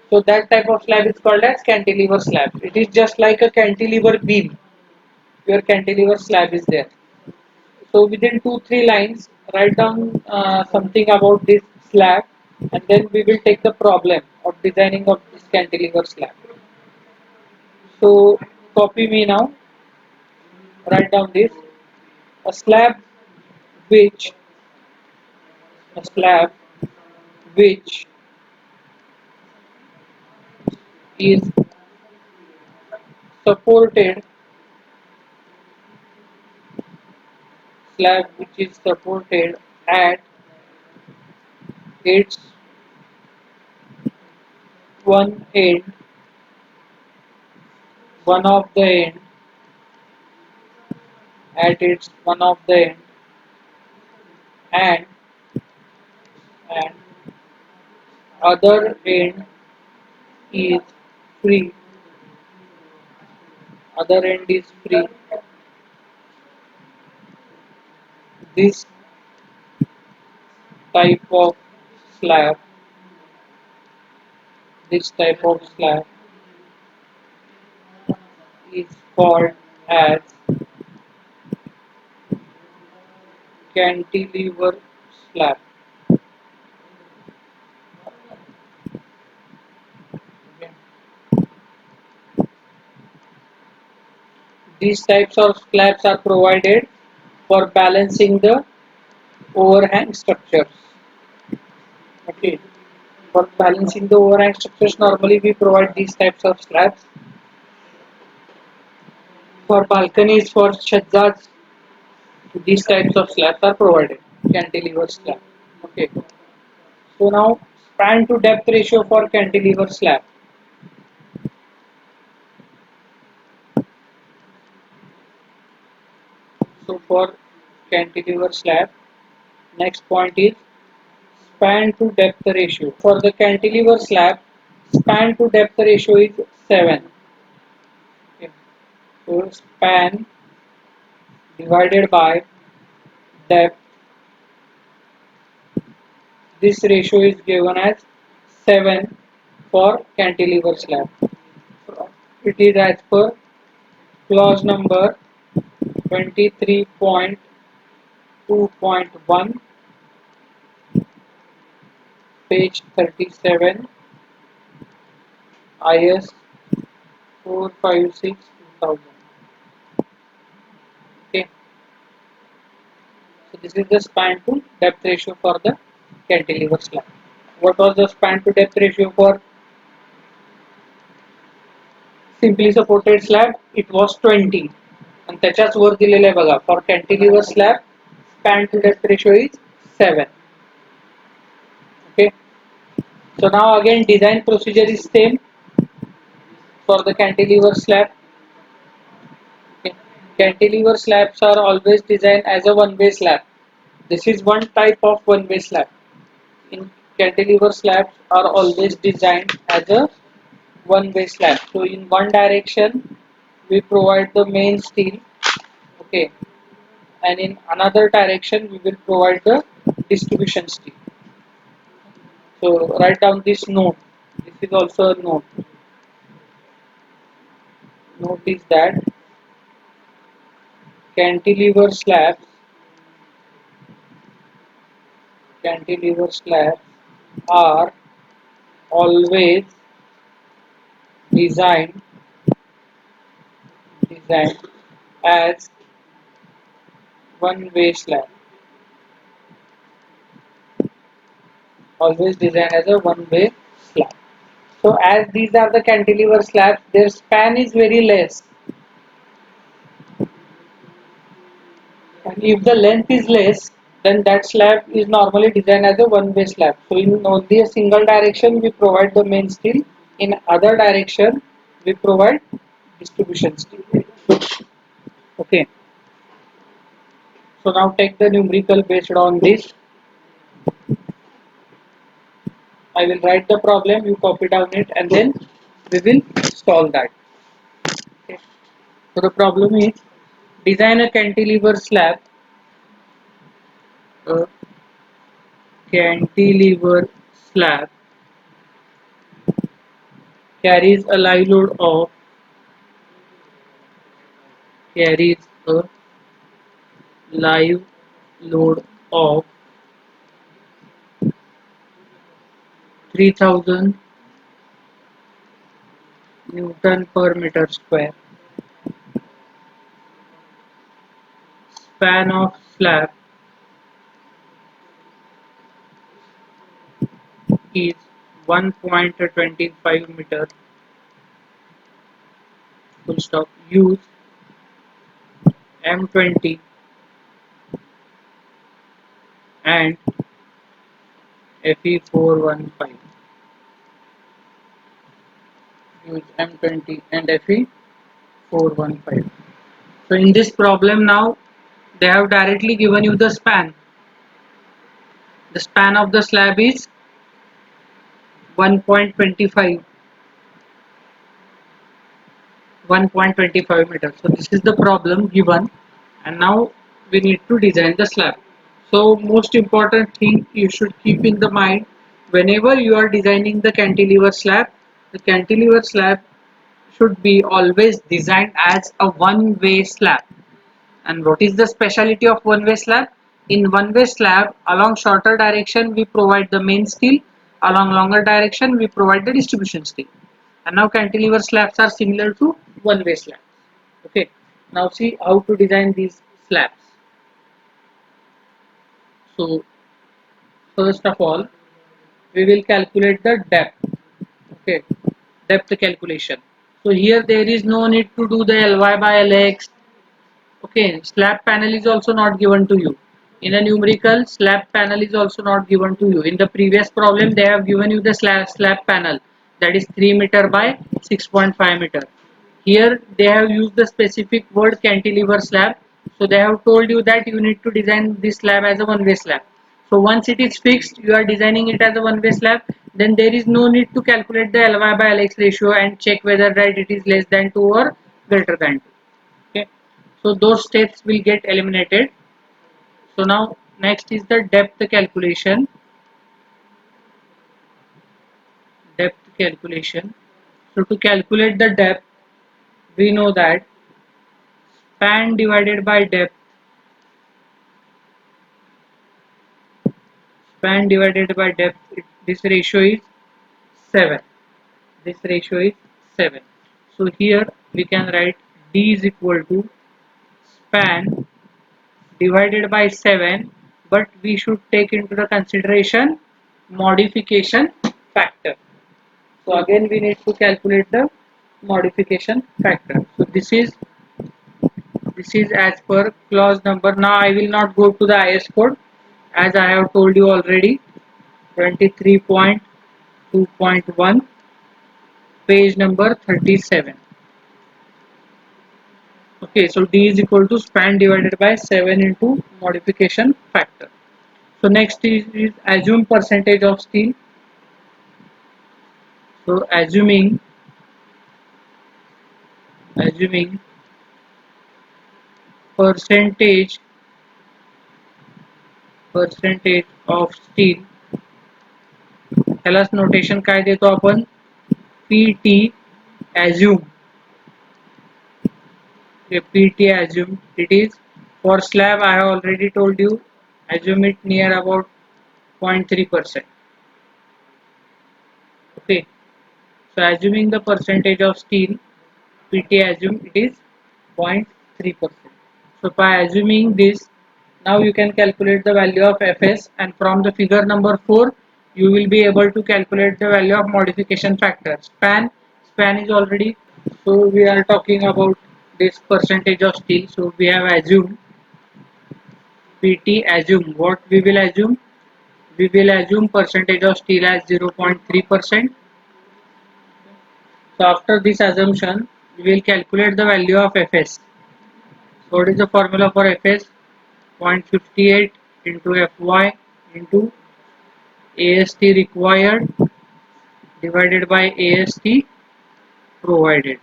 So that type of slab is called as cantilever slab. It is just like a cantilever beam. Your cantilever slab is there. So within 2-3 lines, write down something about this slab, and then we will take the problem of designing of this cantilever slab. So copy me now. Write down this: a slab which a slab which is supported at its one end, one of the end, at its one of the end, and and other end is free. Other end is free. This type of slab, this type of slab is called as cantilever slab. Okay. These types of slabs are provided for balancing the overhang structures. Okay. For balancing the overhang structures, normally we provide these types of slabs. For balconies, for shazzas, these types of slabs are provided. Cantilever slab. Okay. So now span to depth ratio for cantilever slab. So for cantilever slab, next point is span to depth ratio. For the cantilever slab, span to depth ratio is 7. Okay. So span divided by depth, this ratio is given as 7 for cantilever slab. It is as per clause number 23.2.1, page 37, IS 456-2000. Okay, so this is the span to depth ratio for the cantilever slab. What was the span to depth ratio for simply supported slab? It was 20. आणि त्याच्याच वर दिलेलं आहे बघा, for cantilever slab span to depth ratio is 7. Okay, so now again design procedure is same for the cantilever slab. Okay. Cantilever slabs are always designed as a one-way slab. This is one type of one-way slab. In cantilever slabs are always designed as a one-way slab. So in one direction we provide the main steel, okay, and in another direction we will provide the distribution steel. So write down this note. This is also a note. Note is that cantilever slabs, cantilever slabs are always designed designed as one-way slab. Always designed as a one-way slab. So as these are the cantilever slabs, their span is very less. And if the length is less, then that slab is normally designed as a one-way slab. So in only a single direction we provide the main steel. In other direction we provide distribution steel. Okay. So now take the numerical based on this. I will write the problem, you copy down it, and then we will solve that. Okay. So the problem is design a cantilever slab. A cantilever slab carries a live load of carries a live load of 3000 Newton per meter square. Span of slab is 1.25 meter. Full stop. Use M20 and Fe415. Use M20 and Fe415. So in this problem now they have directly given you the span. The span of the slab is 1.25 meters. So this is the problem given, and now we need to design the slab. So most important thing you should keep in the mind whenever you are designing the cantilever slab should be always designed as a one-way slab. And what is the speciality of one-way slab? In one-way slab, along shorter direction we provide the main steel, along longer direction we provide the distribution steel. And now cantilever slabs are similar to one-way slabs. Okay. Now see how to design these slabs. So first of all, we will calculate the depth. Okay, depth calculation. So here there is no need to do the Ly by Lx. Okay, slab panel is also not given to you. In a numerical, slab panel is also not given to you. In the previous problem, they have given you the slab panel, that is 3 meter by 6.5 meter. Here they have used the specific word cantilever slab. So they have told you that you need to design this slab as a one-way slab. So once it is fixed, you are designing it as a one-way slab, then there is no need to calculate the Ly by Lx ratio and check whether right it is less than 2 or greater than 2. Okay, so those steps will get eliminated. So now next is the depth calculation. So to calculate the depth, we know that span divided by depth, this ratio is 7. This ratio is 7. So here we can write D is equal to span divided by 7, but we should take into the consideration modification factor. So again we need to calculate the modification factor. So this is as per clause number. Now I will not go to the IS code, as I have told you already. 23.2.1, page number 37. Okay, so D is equal to span divided by 7 into modification factor. So next is assume percentage of steel. So assuming percentage of steel, त्यालाच notation काय देतो आपण, PT assume. Okay, PT assume it is for slab. I have already told you, assume it near about 0.3%. Okay, so assuming the percentage of steel, PT assume it is 0.3%. So by assuming this, now you can calculate the value of Fs, and from the figure number 4 you will be able to calculate the value of modification factor. Span is already, so we are talking about this percentage of steel. So we have assumed PT assume, what we will assume, we will assume percentage of steel as 0.3%. So after this assumption we will calculate the value of Fs. So what is the formula for Fs? 0.58 into Fy into AST required divided by AST provided.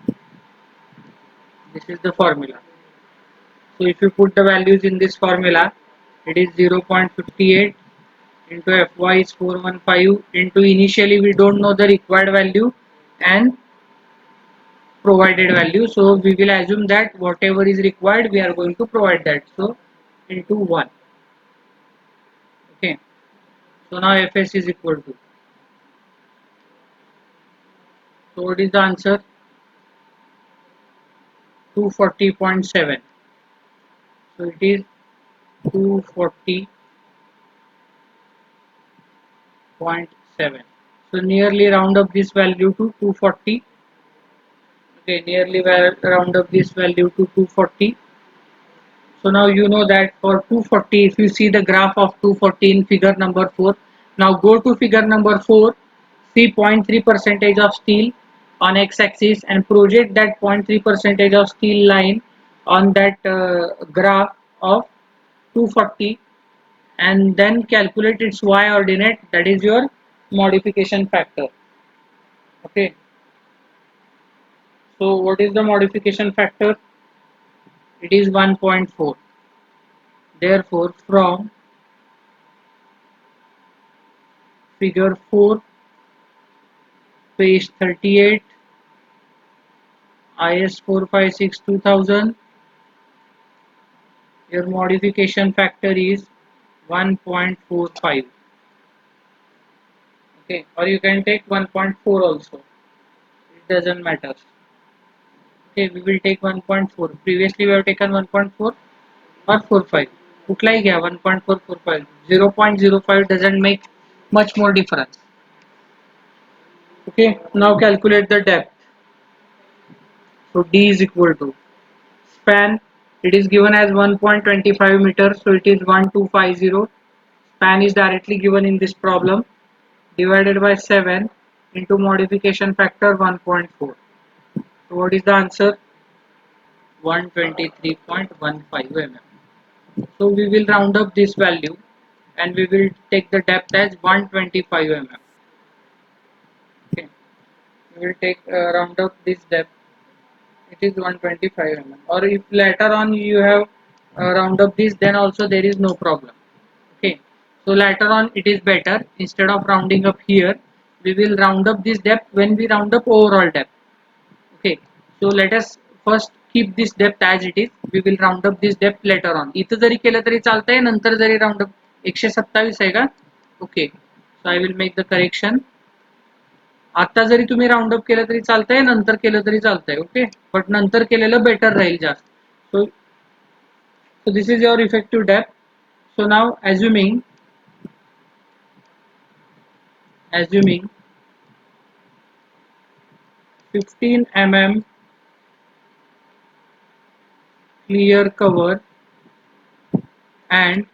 This is the formula. So if you put the values in this formula, it is 0.58 into Fy is 415 into, initially we don't know the required value and provided value, so we will assume that whatever is required we are going to provide that, so into 1. Okay, so now Fs is equal to, so what is the answer, 240.7. So it is 240.7. So nearly round up this value to 240. Okay, nearly round up this value to 240. So now you know that for 240, if you see the graph of 240 in figure number 4, now go to figure number 4, see 0.3 percentage of steel on x-axis and project that 0.3 percentage of steel line on that graph of 240, and then calculate its y ordinate, that is your modification factor. Okay, so what is the modification factor? It is 1.4. Therefore from figure 4, page 38, IS 456 2000, your modification factor is 1.45. Okay, or you can take 1.4 also, it doesn't matter. Okay, we will take 1.4. Previously we have taken 1.4 or 45. कुठलाही घ्या, 1.445. 0.05 doesn't make much more difference. Okay, now calculate the depth. So D is equal to span, it is given as 1.25 meters, so it is 1250. Span is directly given in this problem, divided by 7 into modification factor 1.4. So what is the answer? 123.15 mm. So we will round up this value and we will take the depth as 125 mm. Okay, we will take round up this depth, it is 125 mm, or if later on you have round up this, then also there is no problem. Okay, so later on it is better, instead of rounding up here we will round up this depth when we round up overall depth. Okay, so let us first keep this depth as it is, we will round up this depth later on. इथं जरी केलं तरी चालतंय, नंतर जरी round up 127 आहे का. Okay, so I will make the correction. आता जरी तुम्ही round up केलं तरी चालतंय, नंतर केलं तरी चालतंय. ओके, बट नंतर केलेलं बेटर राहील जास्त. So this is your effective depth. So now assuming 15 mm clear cover and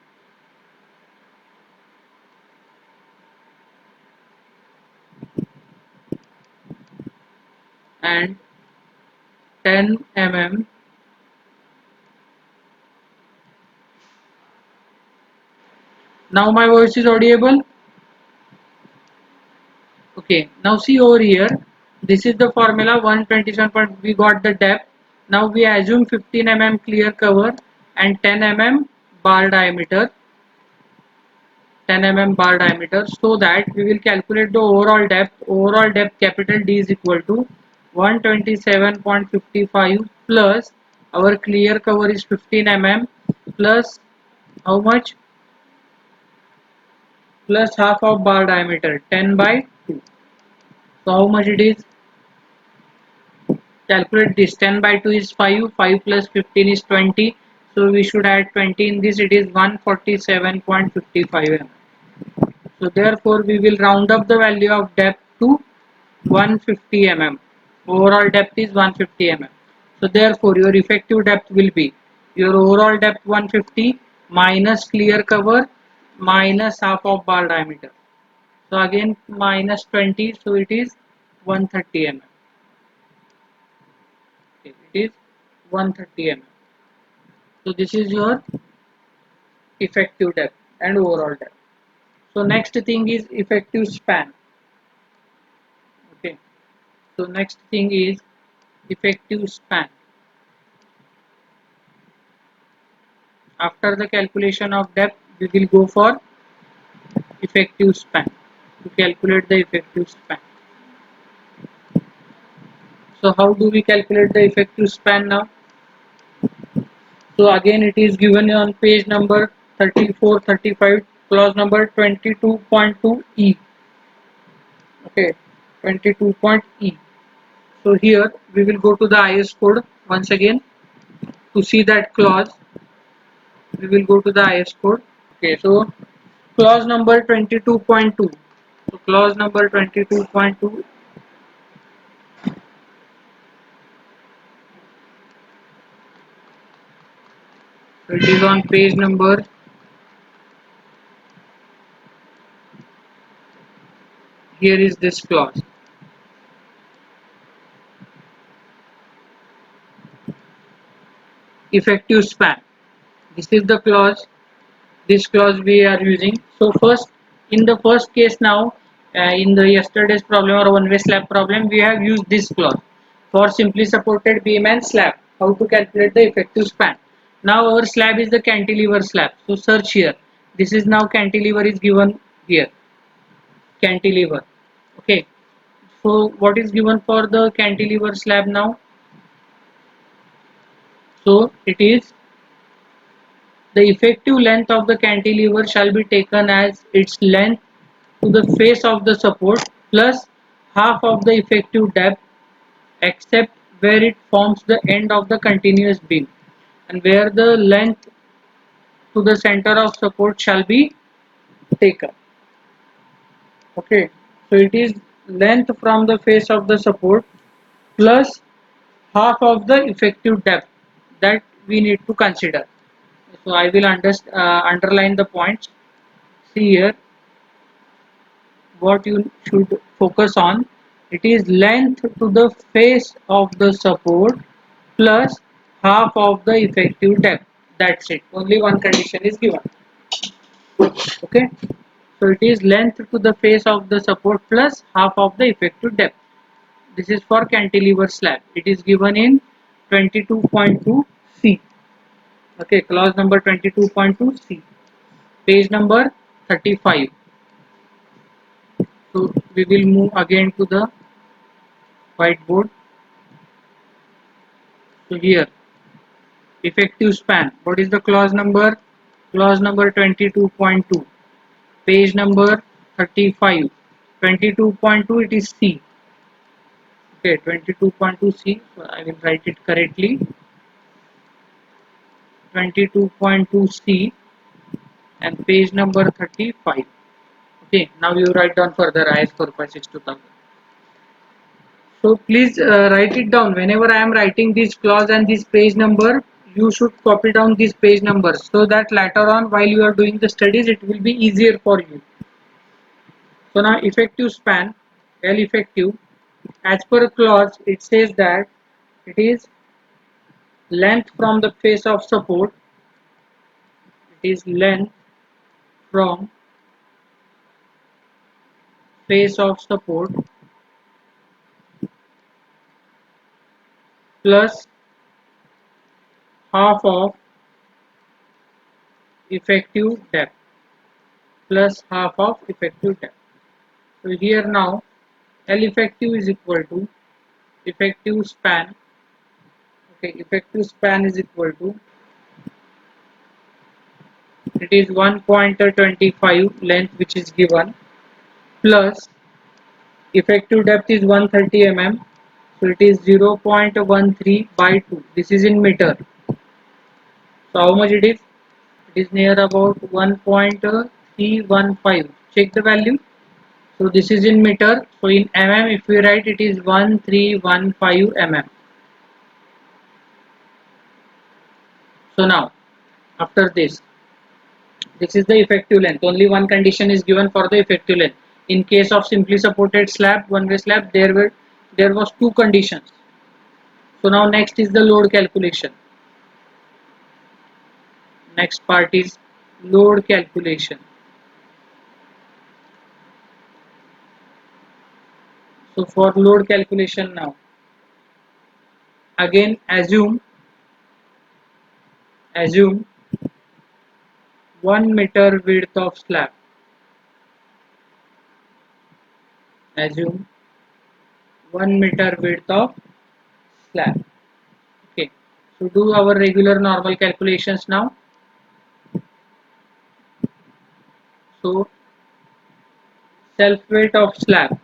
and 10 mm Now my voice is audible. Okay, now see over here, this is the formula 127 point, we got the depth. Now we assume 15 mm clear cover and 10 mm bar diameter, 10 mm bar diameter, so that we will calculate the overall depth. Overall depth capital D is equal to 127.55 plus our clear cover is 15 mm plus how much, plus half of bar diameter 10 by 2. So how much it is? Calculate this. 10 by 2 is 5, 5 plus 15 is 20, so we should add 20 in this. It is 147.55 mm. So therefore we will round up the value of depth to 150 mm. Overall depth is 150 mm. So therefore your effective depth will be your overall depth 150 minus clear cover minus half of bar diameter. So again minus 20, so it is 130 mm. Okay, it is 130 mm. So this is your effective depth and overall depth. So next thing is effective span. Okay. So next thing is effective span. After the calculation of depth, we will go for effective span to calculate the effective span. So how do we calculate the effective span now? So again it is given on page number 34, 35, clause number 22.2e. Okay, 22.e. So here we will go to the IS code once again to see that clause. We will go to the IS code. Okay, so clause number 22.2. So clause number 22.2, it is on page number, here is this clause. Effective span. This is the clause, this clause we are using. So first, in the first case now, in the yesterday's problem or one way slab problem, we have used this clause for simply supported beam and slab. How to calculate the effective span? Now our slab is the cantilever slab. So search here. This is now cantilever is given here. Cantilever. Okay. So what is given for the cantilever slab now? So it is the effective length of the cantilever shall be taken as its length to the face of the support plus half of the effective depth except where it forms the end of the continuous beam and where the length to the center of support shall be taken. Okay, so it is length from the face of the support plus half of the effective depth that we need to consider. So I will underline the points. See here what you should focus on. It is length to the face of the support plus half of the effective depth. That's it. Only one condition is given. Okay. So it is length to the face of the support plus half of the effective depth. This is for cantilever slab. It is given in 22.2 C. Okay, clause number 22.2 C. Page number 35. So we will move again to the whiteboard. So here, effective span. What is the clause number? Clause number 22.2. Page number 35. 22.2 it is C. Okay, 22.2 C. So I will write it correctly. 22.2 C and page number 35. Okay, now you write down further IS 456 2000. So please write it down. Whenever I am writing this clause and this page number, you should copy down these page numbers so that later on while you are doing the studies it will be easier for you. So now effective span, L effective, as per clause it says that it is length from the face of support, it is length from face of support plus half of effective depth plus half of effective depth. So here now L effective is equal to effective span. Okay, effective span is equal to, it is 1.25 length which is given, plus effective depth is 130 mm, so it is 0.13 by 2. This is in meter. So how much it is? It is near about 1.315. Check the value. So this is in meter. So in mm, if we write, it is 1315 mm. So now after this is the effective length. Only one condition is given for the effective length. In case of simply supported slab, one-way slab, there was two conditions. So now next is the load calculation. Next part is load calculation. So for load calculation now, again assume 1 meter width of slab. Assume 1 meter width of slab. Okay. So do our regular normal calculations now. So self weight of slab,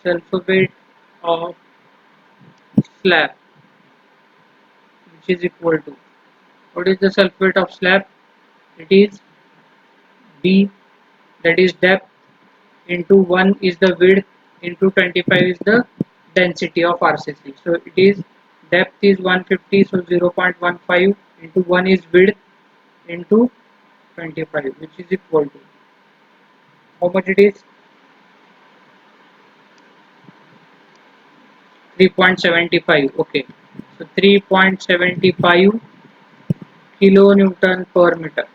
self weight of slab, which is equal to, what is the self weight of slab? It is B, that is depth, into 1 is the width, into 25 is the density of RCC. So it is depth is 150, so 0.15 into 1 is width into 25, which is equal to, how much it is? 3.75. Okay, so 3.75 kilonewton per meter.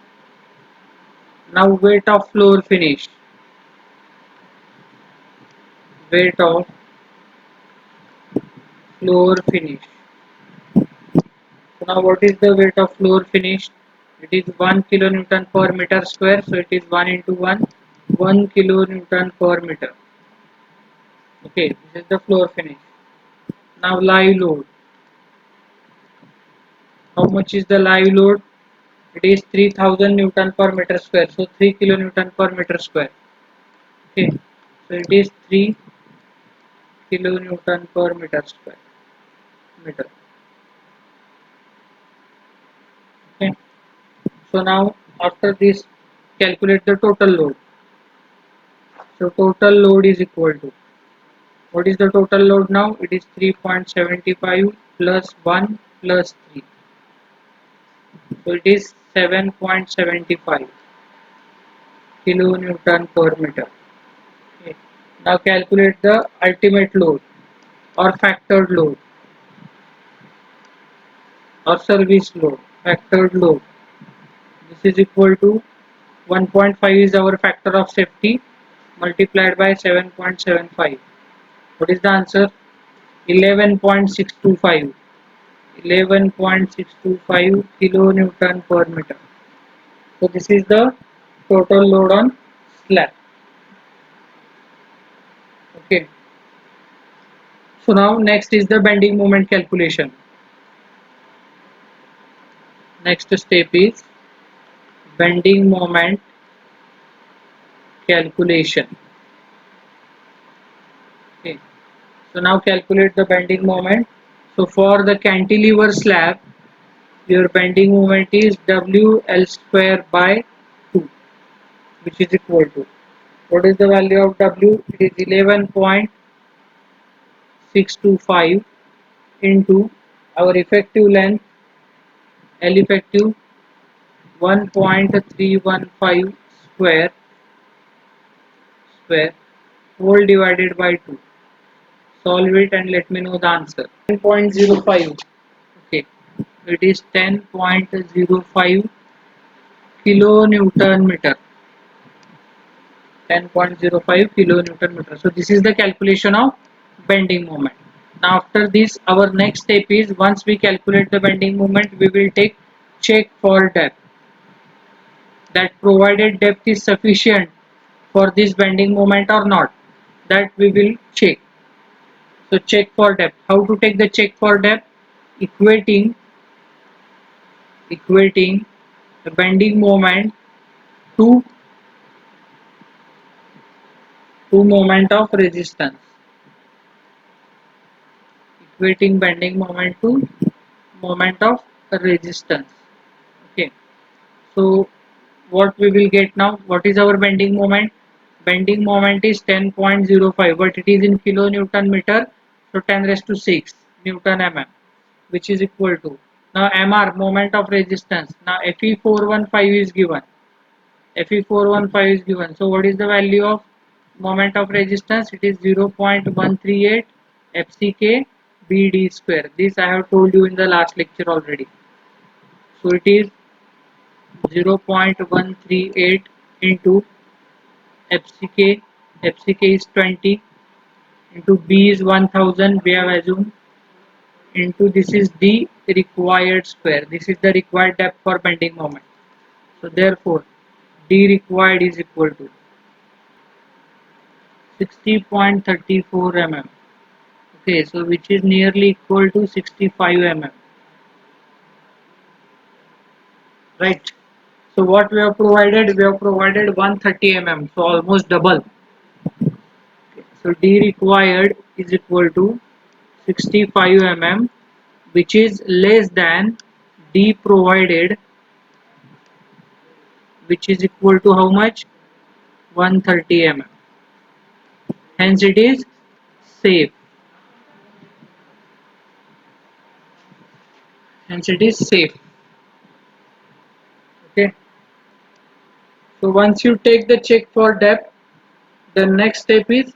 Now weight of floor finish, weight of floor finish. So now what is the weight of floor finish? It is 1 kilonewton per meter square, so it is 1 into 1 kilonewton per meter. Okay, this is the floor finish. Now live load. How much is the live load? It is 3000 Newton per meter square, so 3 kilonewton per meter square. Okay, so it is 3 kilonewton per meter square meter. Okay, so now after this, calculate the total load. So total load is equal to, what is the total load now? It is 3.75 plus 1 plus 3. So it is 7.75 kilonewton per meter. Okay. Now calculate the ultimate load or factored load or service load. Factored load. This is equal to 1.5 is our factor of safety multiplied by 7.75. What is the answer? 11.625. 11.625 kilonewton per meter. So this is the total load on slab. Okay. So now next is the bending moment calculation. Next step is bending moment calculation. Okay. So now calculate the bending moment. So for the cantilever slab, your bending moment is WL square by 2, which is equal to, what is the value of W? It is 11.625 into our effective length L effective 1.315 square whole divided by 2. Solve it and let me know the answer. 10.05. Okay. It is 10.05 kilonewton meter. 10.05 kilonewton meter. So this is the calculation of bending moment. Now after this, our next step is, once we calculate the bending moment, we will take check for depth, that provided depth is sufficient for this bending moment or not, that we will check. So check for depth. How to take the check for depth? Equating the bending moment to moment of resistance. Equating bending moment to moment of resistance. Okay. So what we will get now? What is our bending moment? Bending moment is 10.05, but it is in kilonewton meter. So 10 raised to 6 Newton mm, which is equal to, now mr, moment of resistance. Now Fe415 is given. Fe415 is given. So what is the value of moment of resistance? It is 0.138 FCK BD square. This I have told you in the last lecture already. So it is 0.138 into FCK. FCK is 20 into B is 1000. We have assumed, into this is the required square. This is the required depth for bending moment. So therefore, D required is equal to 60.34 mm. Okay, so which is nearly equal to 65 mm, right? So what we have provided? We have provided 130 mm, so almost double. Okay, so D required is equal to 65 mm, which is less than D provided, which is equal to how much? 130 mm. Hence it is safe. Hence it is safe. Okay. So once you take the check for depth, the next step is